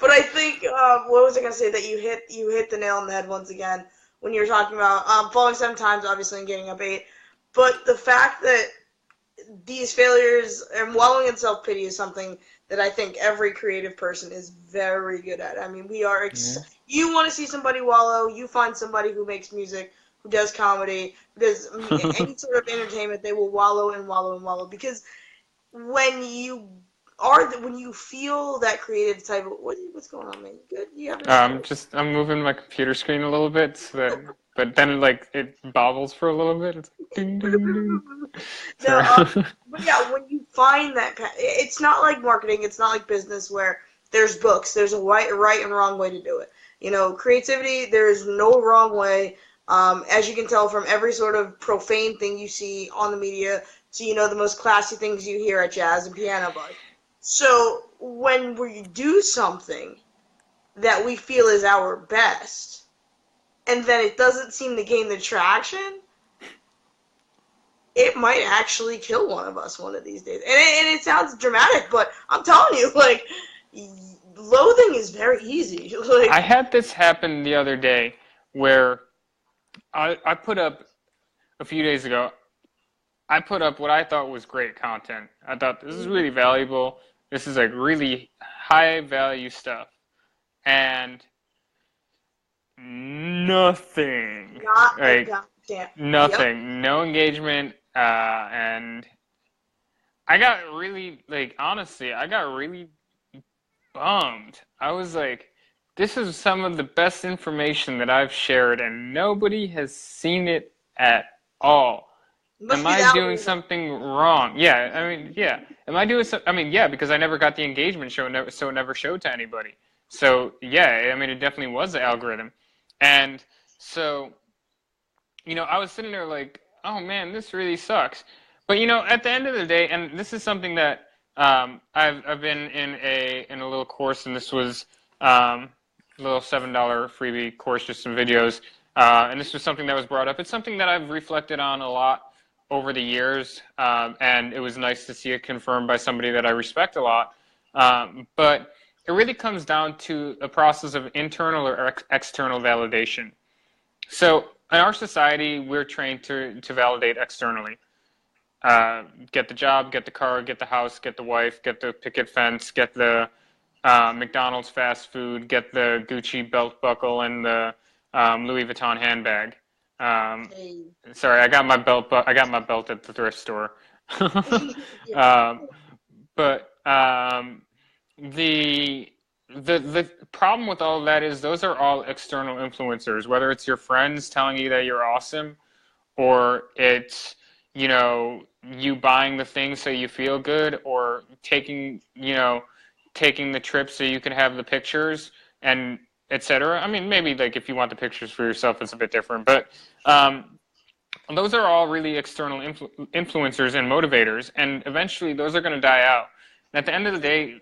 But I think, what was I going to say? That you hit the nail on the head once again when you were talking about falling 7 times, obviously, and getting up 8. But the fact that these failures and wallowing in self-pity is something that I think every creative person is very good at. I mean, we are. You want to see somebody wallow, you find somebody who makes music, who does comedy, who does any sort of entertainment, they will wallow and wallow and wallow. Because when you feel that creative type of what's going on, man? You good? You have I'm moving my computer screen a little bit, so that, but then it bobbles for a little bit. It's like ding, ding, ding. But yeah, when you find that, it's not like marketing, it's not like business where there's books, there's a right and wrong way to do it. Creativity, there is no wrong way. As you can tell from every sort of profane thing you see on the media to, the most classy things you hear at jazz and piano bars. So when we do something that we feel is our best, and then it doesn't seem to gain the traction, it might actually kill one of us one of these days. And it sounds dramatic, but I'm telling you, loathing is very easy. I had this happen the other day where I put up a few days ago, I put up what I thought was great content. I thought this is really valuable. This is like really high value stuff. And nothing. Not a Like goddamn. Yep. nothing. No engagement. And I got really, like, honestly, I got really bummed. I was like, this is some of the best information that I've shared, and nobody has seen it at all. Must Am be the I doing algorithm. something wrong? Yeah, I mean, yeah. Am I doing some? I mean, yeah, because I never got the engagement show, so it never showed to anybody. So yeah, I mean, it definitely was the algorithm, and so I was sitting there like, oh man, this really sucks. But at the end of the day, and this is something that I've been in a little course, and this was a little $7 freebie course, just some videos, and this was something that was brought up. It's something that I've reflected on a lot over the years, and it was nice to see it confirmed by somebody that I respect a lot. But it really comes down to a process of internal or external validation. So in our society, we're trained to validate externally. Get the job, get the car, get the house, get the wife, get the picket fence, get the McDonald's fast food, get the Gucci belt buckle and the Louis Vuitton handbag. Um, Hey. sorry, I got my belt at the thrift store. Yeah. um, but the the problem with all of that is those are all external influencers, whether it's your friends telling you that you're awesome, or it's you buying the things so you feel good, or taking the trip so you can have the pictures, and etc. I mean, maybe like if you want the pictures for yourself, it's a bit different, but those are all really external influencers and motivators, and eventually those are going to die out. And at the end of the day,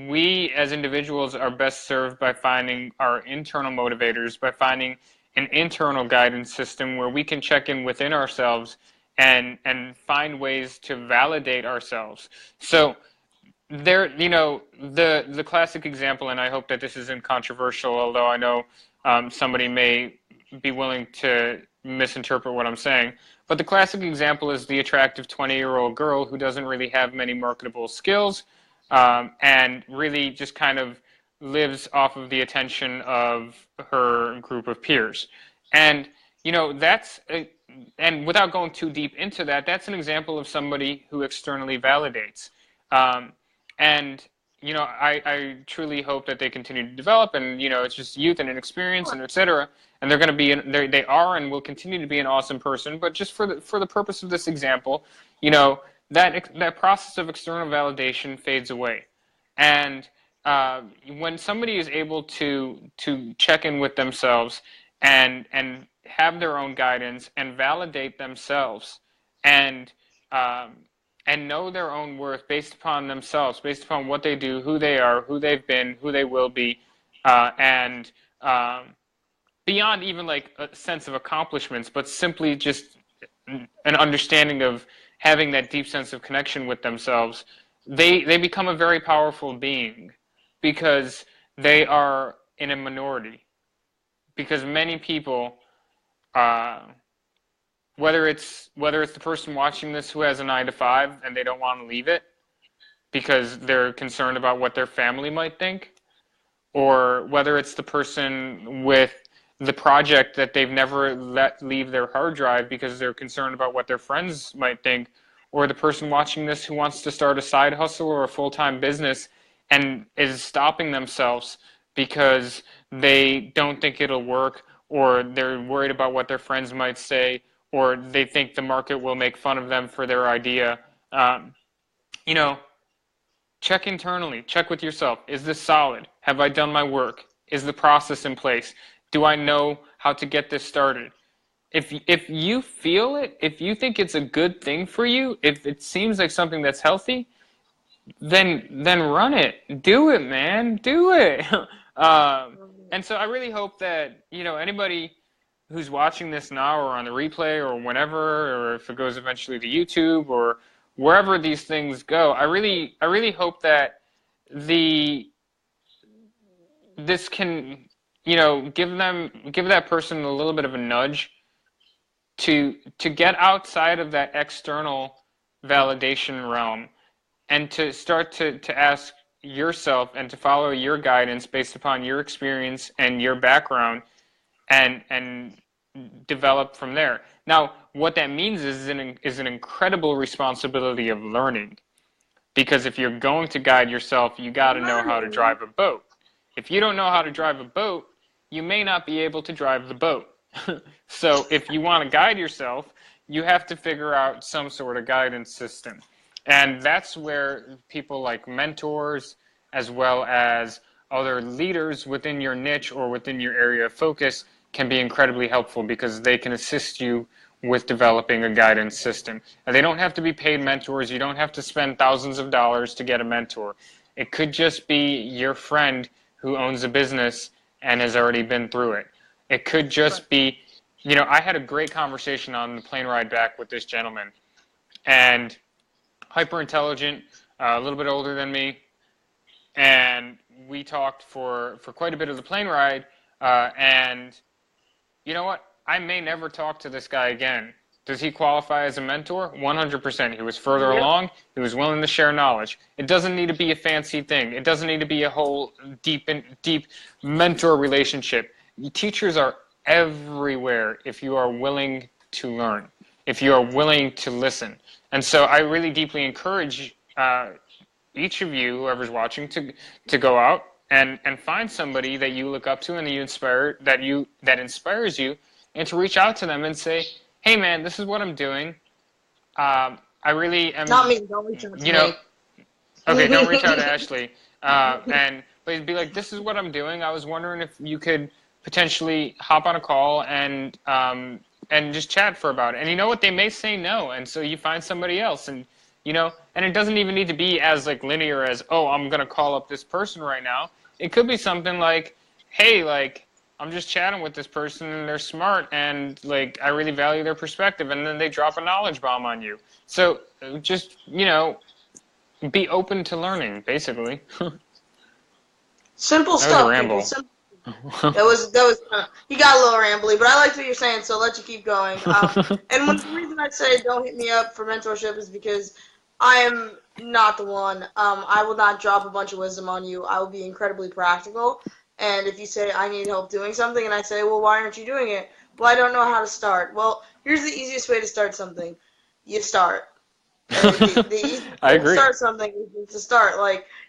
we as individuals are best served by finding our internal motivators, by finding an internal guidance system where we can check in within ourselves and find ways to validate ourselves. So there, the classic example, and I hope that this isn't controversial, although I know somebody may be willing to misinterpret what I'm saying. But the classic example is the attractive 20-year-old girl who doesn't really have many marketable skills, and really just kind of lives off of the attention of her group of peers. And and without going too deep into that, that's an example of somebody who externally validates. Um, and I truly hope that they continue to develop, and it's just youth and inexperience and etc. And they're going to be, they are and will continue to be an awesome person. But just for the purpose of this example, that process of external validation fades away, and when somebody is able to check in with themselves and have their own guidance and validate themselves, and um, and know their own worth based upon themselves, based upon what they do, who they are, who they've been, who they will be, and beyond even like a sense of accomplishments, but simply just an understanding of having that deep sense of connection with themselves, they become a very powerful being, because they are in a minority. Because many people, uh, whether it's the person watching this who has a 9 to 5 and they don't want to leave it because they're concerned about what their family might think, or whether it's the person with the project that they've never let leave their hard drive because they're concerned about what their friends might think, or the person watching this who wants to start a side hustle or a full-time business and is stopping themselves because they don't think it'll work, or they're worried about what their friends might say, or they think the market will make fun of them for their idea. Um, you know, Check internally. Check with yourself. Is this solid? Have I done my work? Is the process in place? Do I know how to get this started? If you feel it, if you think it's a good thing for you, if it seems like something that's healthy, then run it. Do it, man. Do it. And so I really hope that anybody who's watching this now, or on the replay, or whenever, or if it goes eventually to YouTube, or wherever these things go, I really hope that the this can give that person a little bit of a nudge to get outside of that external validation realm and to start to ask yourself and to follow your guidance based upon your experience and your background and develop from there. Now, what that means is an incredible responsibility of learning, because if you're going to guide yourself, you got to know how to drive a boat. If you don't know how to drive a boat, you may not be able to drive the boat. So if you want to guide yourself, you have to figure out some sort of guidance system. And that's where people like mentors, as well as other leaders within your niche or within your area of focus, can be incredibly helpful, because they can assist you with developing a guidance system. And they don't have to be paid mentors. You don't have to spend thousands of dollars to get a mentor. It could just be your friend who owns a business and has already been through it. It could just be, I had a great conversation on the plane ride back with this gentleman, and hyper intelligent, a little bit older than me, and we talked for quite a bit of the plane ride, and you know what? I may never talk to this guy again. Does he qualify as a mentor? 100%. He was further along. He was willing to share knowledge. It doesn't need to be a fancy thing. It doesn't need to be a whole deep mentor relationship. Teachers are everywhere if you are willing to learn, if you are willing to listen. And so I really deeply encourage each of you, whoever's watching, to go out and find somebody that you look up to and that you inspire, that inspires you, and to reach out to them and say, "Hey, man, this is what I'm doing. I really am." Not me. Don't reach out to me. Okay, don't reach out to Ashley. But be like, "This is what I'm doing. I was wondering if you could potentially hop on a call and just chat for about it." And you know what? They may say no, and so you find somebody else, and and it doesn't even need to be as like linear as, "Oh, I'm gonna call up this person right now." It could be something like, "Hey, like, I'm just chatting with this person and they're smart and like I really value their perspective," and then they drop a knowledge bomb on you. So just be open to learning, basically. Simple That stuff. was a ramble. That was he got a little rambly, but I liked what you're saying, so I'll let you keep going. And one reason I say don't hit me up for mentorship is because I am not the one. I will not drop a bunch of wisdom on you. I will be incredibly practical. And if you say, "I need help doing something," and I say, "Well, why aren't you doing it?" "Well, I don't know how to start." Well, here's the easiest way to start something. You start. I agree. Start something to start.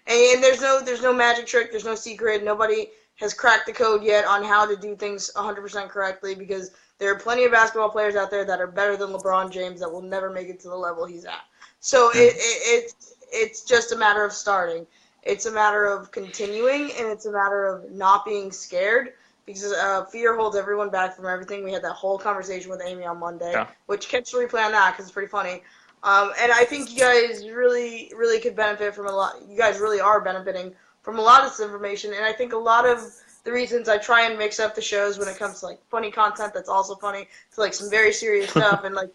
And there's no magic trick. There's no secret. Nobody has cracked the code yet on how to do things 100% correctly, because there are plenty of basketball players out there that are better than LeBron James that will never make it to the level he's at. So it's just a matter of starting. It's a matter of continuing, and it's a matter of not being scared, because fear holds everyone back from everything. We had that whole conversation with Amy on Monday, which catch the replay on that because it's pretty funny. And I think you guys really, really could benefit from a lot. You guys really are benefiting from a lot of this information, and I think a lot of the reasons I try and mix up the shows when it comes to like funny content that's also funny to like some very serious stuff, and like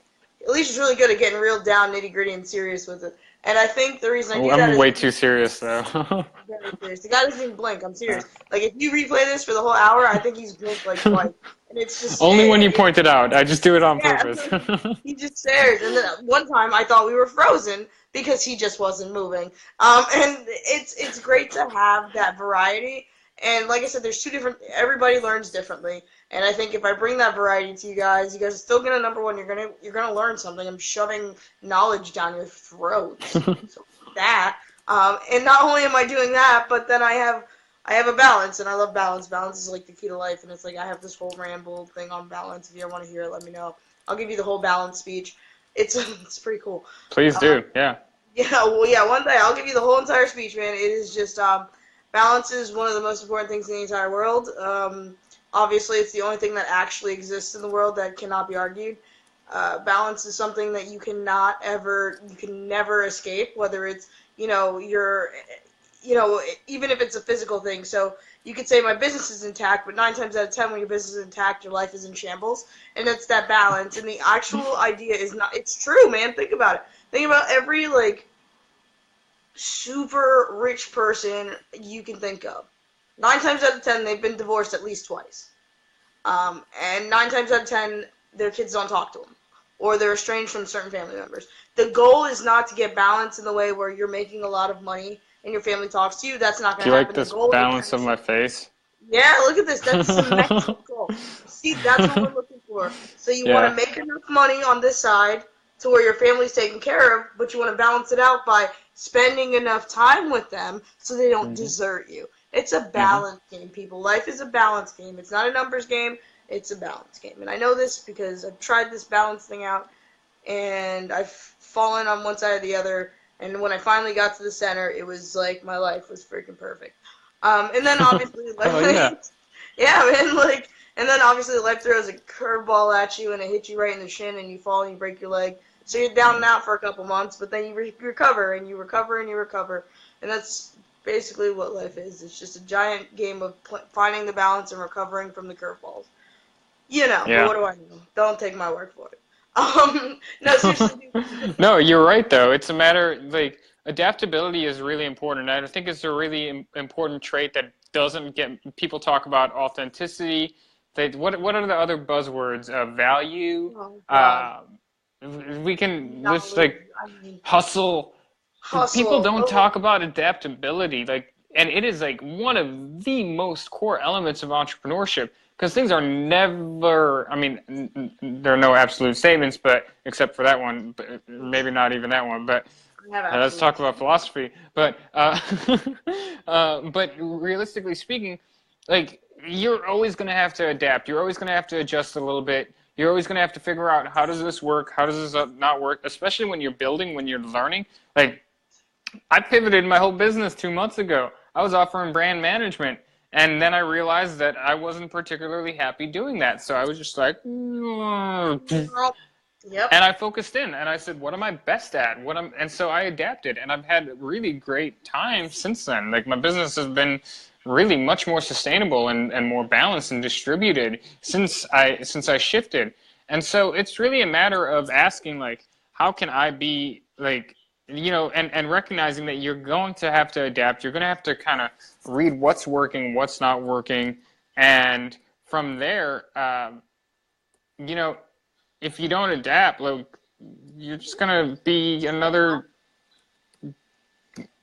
Elisha's really good at getting real down, nitty gritty, and serious with it. And I think the reason I do that is... I'm way too serious, though. Very serious. The guy doesn't even blink. I'm serious. Like, if you replay this for the whole hour, I think he's blinked like twice. And it's just... Only when you point it out. I just do it on purpose. He just stares. And then one time I thought we were frozen because he just wasn't moving. And it's great to have that variety. And like I said, there's two different... Everybody learns differently. And I think if I bring that variety to you guys are still gonna, number one, you're gonna learn something. I'm shoving knowledge down your throats. So that. And not only am I doing that, but then I have a balance, and I love balance. Balance is like the key to life, and it's like I have this whole ramble thing on balance. If you ever want to hear it, let me know. I'll give you the whole balance speech. It's pretty cool. Please do, yeah. Yeah, well, yeah, one day I'll give you the whole entire speech, man. It is just balance is one of the most important things in the entire world. Obviously, it's the only thing that actually exists in the world that cannot be argued. Balance is something that you can never escape, whether it's, even if it's a physical thing. So you could say my business is intact, but 9 times out of 10 when your business is intact, your life is in shambles. And it's that balance. And the actual idea is not, it's true, man. Think about it. Think about every, super rich person you can think of. 9 times out of 10, they've been divorced at least twice. And 9 times out of 10, their kids don't talk to them, or they're estranged from certain family members. The goal is not to get balance in the way where you're making a lot of money and your family talks to you. That's not Do going you to like happen. The this goal is balance of my face? yeah, look at this. That's symmetrical. See, that's what we're looking for. So you want to Yeah. make enough money on this side to where your family's taken care of, but you want to balance it out by spending enough time with them so they don't Hmm. desert you. It's a Hmm. balance game, people. Life is a balance game. It's not a numbers game. It's a balance game. And I know this because I've tried this balance thing out, and I've fallen on one side or the other. And when I finally got to the center, it was like my life was freaking perfect. And then obviously, Oh yeah. like, yeah, man, like, and then obviously life throws a curveball at you and it hits you right in the shin and you fall and you break your leg. So you're down and out for a couple months, but then you recover and you recover and you recover. And that's basically what life is. It's just a giant game of finding the balance and recovering from the curveballs. You know, but Yeah. what do I know? Don't take my word for it. No, seriously, dude. No, you're right though. It's a matter like adaptability is really important. I think it's a really important trait that doesn't get people talk about authenticity. What are the other buzzwords? Value. Oh, God. Uh, we can just Knowledge, like I mean, hustle. People hustle. don't Oh, talk about adaptability, like, and it is like one of the most core elements of entrepreneurship because things are never. I mean, there are no absolute statements, but except for that one, but maybe not even that one. But I have let's absolute. talk about philosophy. But but realistically speaking, like you're always going to have to adapt. You're always going to have to adjust a little bit. You're always going to have to figure out how does this work, how does this not work, especially when you're building, when you're learning. Like I pivoted my whole business 2 months ago. I was offering brand management, and then I realized that I wasn't particularly happy doing that. So I was just like, and Yep. I focused in, and I said, "What am I best at? And so I adapted, and I've had really great time since then. Like my business has been really much more sustainable and more balanced and distributed since I shifted. And so it's really a matter of asking like, how can I be like and recognizing that you're going to have to adapt. You're going to have to kind of read what's working, what's not working, and from there, you know, if you don't adapt, like you're just going to be another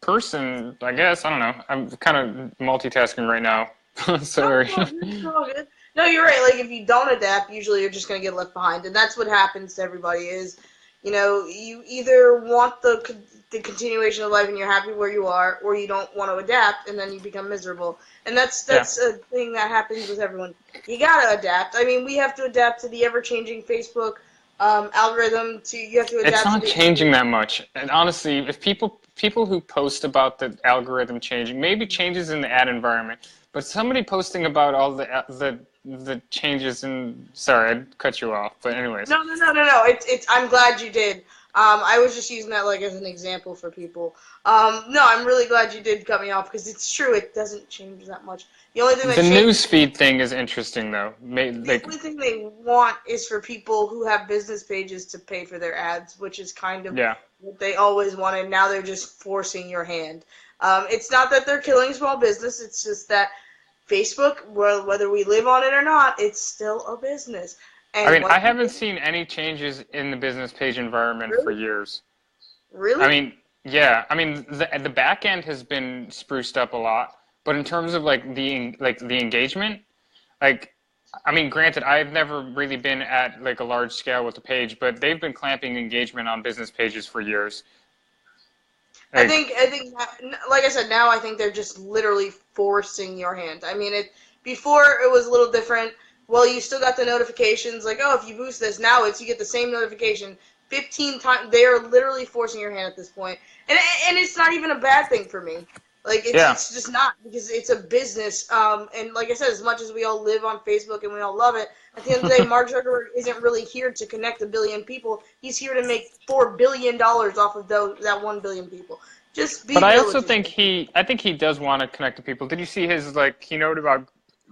person, I guess. I don't know. I'm kind of multitasking right now. No, Sorry. it's all good. It's all good. No, you're right. Like if you don't adapt, usually you're just gonna get left behind, and that's what happens to everybody. Is you either want the continuation of life and you're happy where you are, or you don't want to adapt, and then you become miserable. And that's Yeah. that's a thing that happens with everyone. You gotta adapt. I mean, we have to adapt to the ever-changing Facebook algorithm. You have to It's adapt to not the changing that much. And honestly, if people who post about the algorithm changing, maybe changes in the ad environment, but somebody posting about all the changes in sorry, I cut you off. But anyways. No. It's. I'm glad you did. I was just using that like as an example for people. No, I'm really glad you did cut me off because it's true. It doesn't change that much. The only thing that The changes, news feed thing is interesting though. the only thing they want is for people who have business pages to pay for their ads, which is kind of Yeah. what they always wanted. Now they're just forcing your hand. It's not that they're killing small business. It's just that Facebook, whether we live on it or not, it's still a business. I And mean, I what you haven't seen any changes in the business page environment for really, years. I really, mean, yeah, I mean the back end has been spruced up a lot, but in terms of like the engagement, like I mean, granted, I've never really been at like a large scale with the page, but they've been clamping engagement on business pages for years. Like, I think, like I said, now I think they're just literally forcing your hand. I mean, before it was a little different. Well, you still got the notifications, like, oh, if you boost this, now you get the same notification 15 times. They are literally forcing your hand at this point, and it's not even a bad thing for me. Like yeah, it's just not because it's a business. And like I said, as much as we all live on Facebook and we all love it, at the end of the day, Mark Zuckerberg isn't really here to connect a billion people. He's here to make $4 billion off of that 1 billion people. Just be but I also diligent. think I think he does want to connect to people. Did you see his like keynote about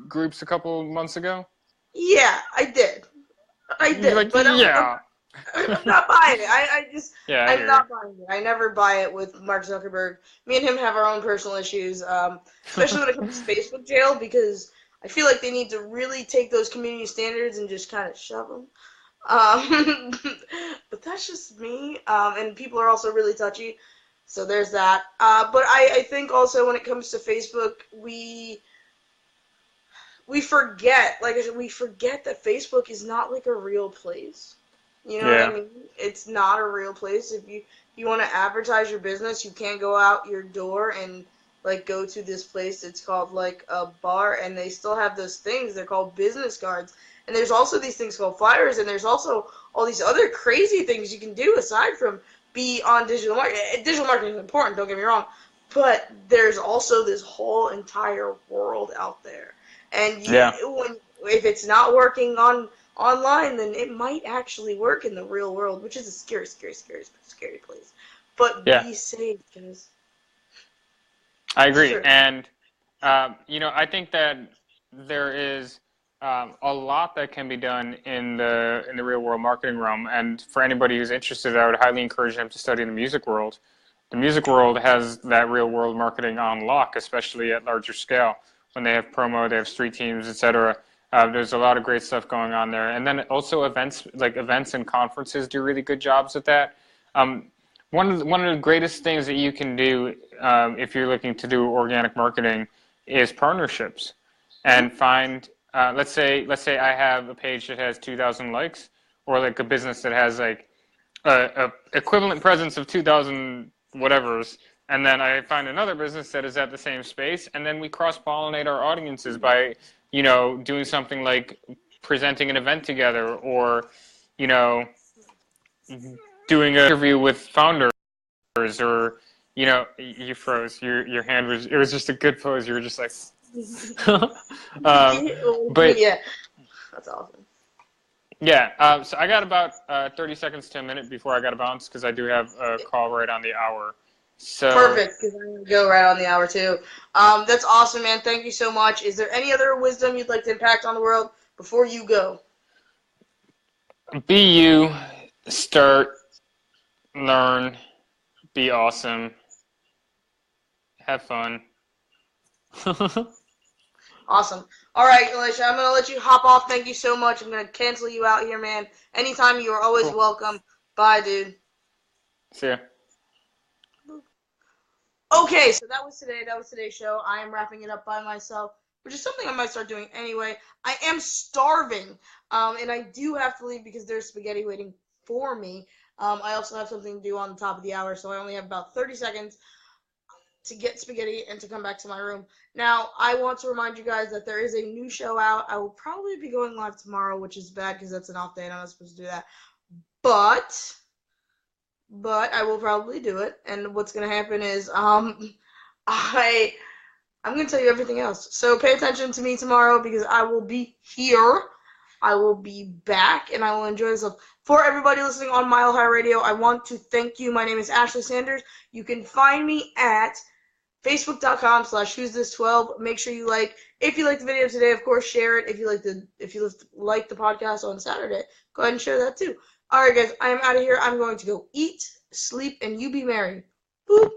groups a couple months ago? Yeah, I did. I You're did, like, but yeah, I'm not buying it. yeah, I I'm hear not buying it. I never buy it with Mark Zuckerberg. Me and him have our own personal issues, especially when it comes to Facebook jail, because I feel like they need to really take those community standards and just kind of shove them. Um, but that's just me. And people are also really touchy. So there's that. But I think also when it comes to Facebook, we forget, like I said, we forget that Facebook is not like a real place. You know what I Yeah. mean? It's not a real place. If you want to advertise your business, you can't go out your door and like go to this place. It's called like a bar, and they still have those things. They're called business cards. And there's also these things called flyers, and there's also all these other crazy things you can do aside from be on digital marketing. Digital marketing is important, don't get me wrong, but there's also this whole entire world out there. And Yeah. if it's not working online, then it might actually work in the real world, which is a scary, scary, scary, scary place. But Yeah. be safe, guys. I It's agree. true. And, I think that there is a lot that can be done in the real world marketing realm. And for anybody who's interested, I would highly encourage them to study the music world. The music world has that real world marketing on lock, especially at larger scale. When they have promo, they have street teams, etc. There's a lot of great stuff going on there. And then also events and conferences do really good jobs at that. Um, one of the greatest things that you can do if you're looking to do organic marketing is partnerships, Mm-hmm. and find let's say I have a page that has 2,000 likes, or like a business that has like a equivalent presence of 2,000 whatevers, and then I find another business that is at the same space, and then we cross pollinate our audiences by doing something like presenting an event together, or you know doing an interview with founders, or you froze. Your hand was, it was just a good pose. You were just like um, but Yeah, that's awesome. yeah, so I got about 30 seconds to a minute before I got to bounce, because I do have a call right on the hour. So Perfect, because I'm gonna go right on the hour too. That's awesome, man. Thank you so much. Is there any other wisdom you'd like to impact on the world before you go? be you, start, learn, be awesome, have fun. Awesome. All right, Elisha, I'm gonna let you hop off. Thank you so much. I'm gonna cancel you out here, man. Anytime, you are always Cool. welcome. Bye, dude. See ya. Okay, so that was today. That was today's show. I am wrapping it up by myself, which is something I might start doing anyway. I am starving, and I do have to leave because there's spaghetti waiting for me. I also have something to do on the top of the hour, so I only have about 30 seconds to get spaghetti and to come back to my room. Now, I want to remind you guys that there is a new show out. I will probably be going live tomorrow, which is bad because that's an off day and I'm not supposed to do that. But I will probably do it. And what's gonna happen is I I'm gonna tell you everything else. So pay attention to me tomorrow because I will be here. I will be back and I will enjoy this. For everybody listening on Mile High Radio, I want to thank you. My name is Ashley Sanders. You can find me at Facebook.com/who's this 12. Make sure you like. If you like the video today, of course, share it. If you like the podcast on Saturday, go ahead and share that too. All right, guys, I am out of here. I'm going to go eat, sleep, and you be merry. Boop.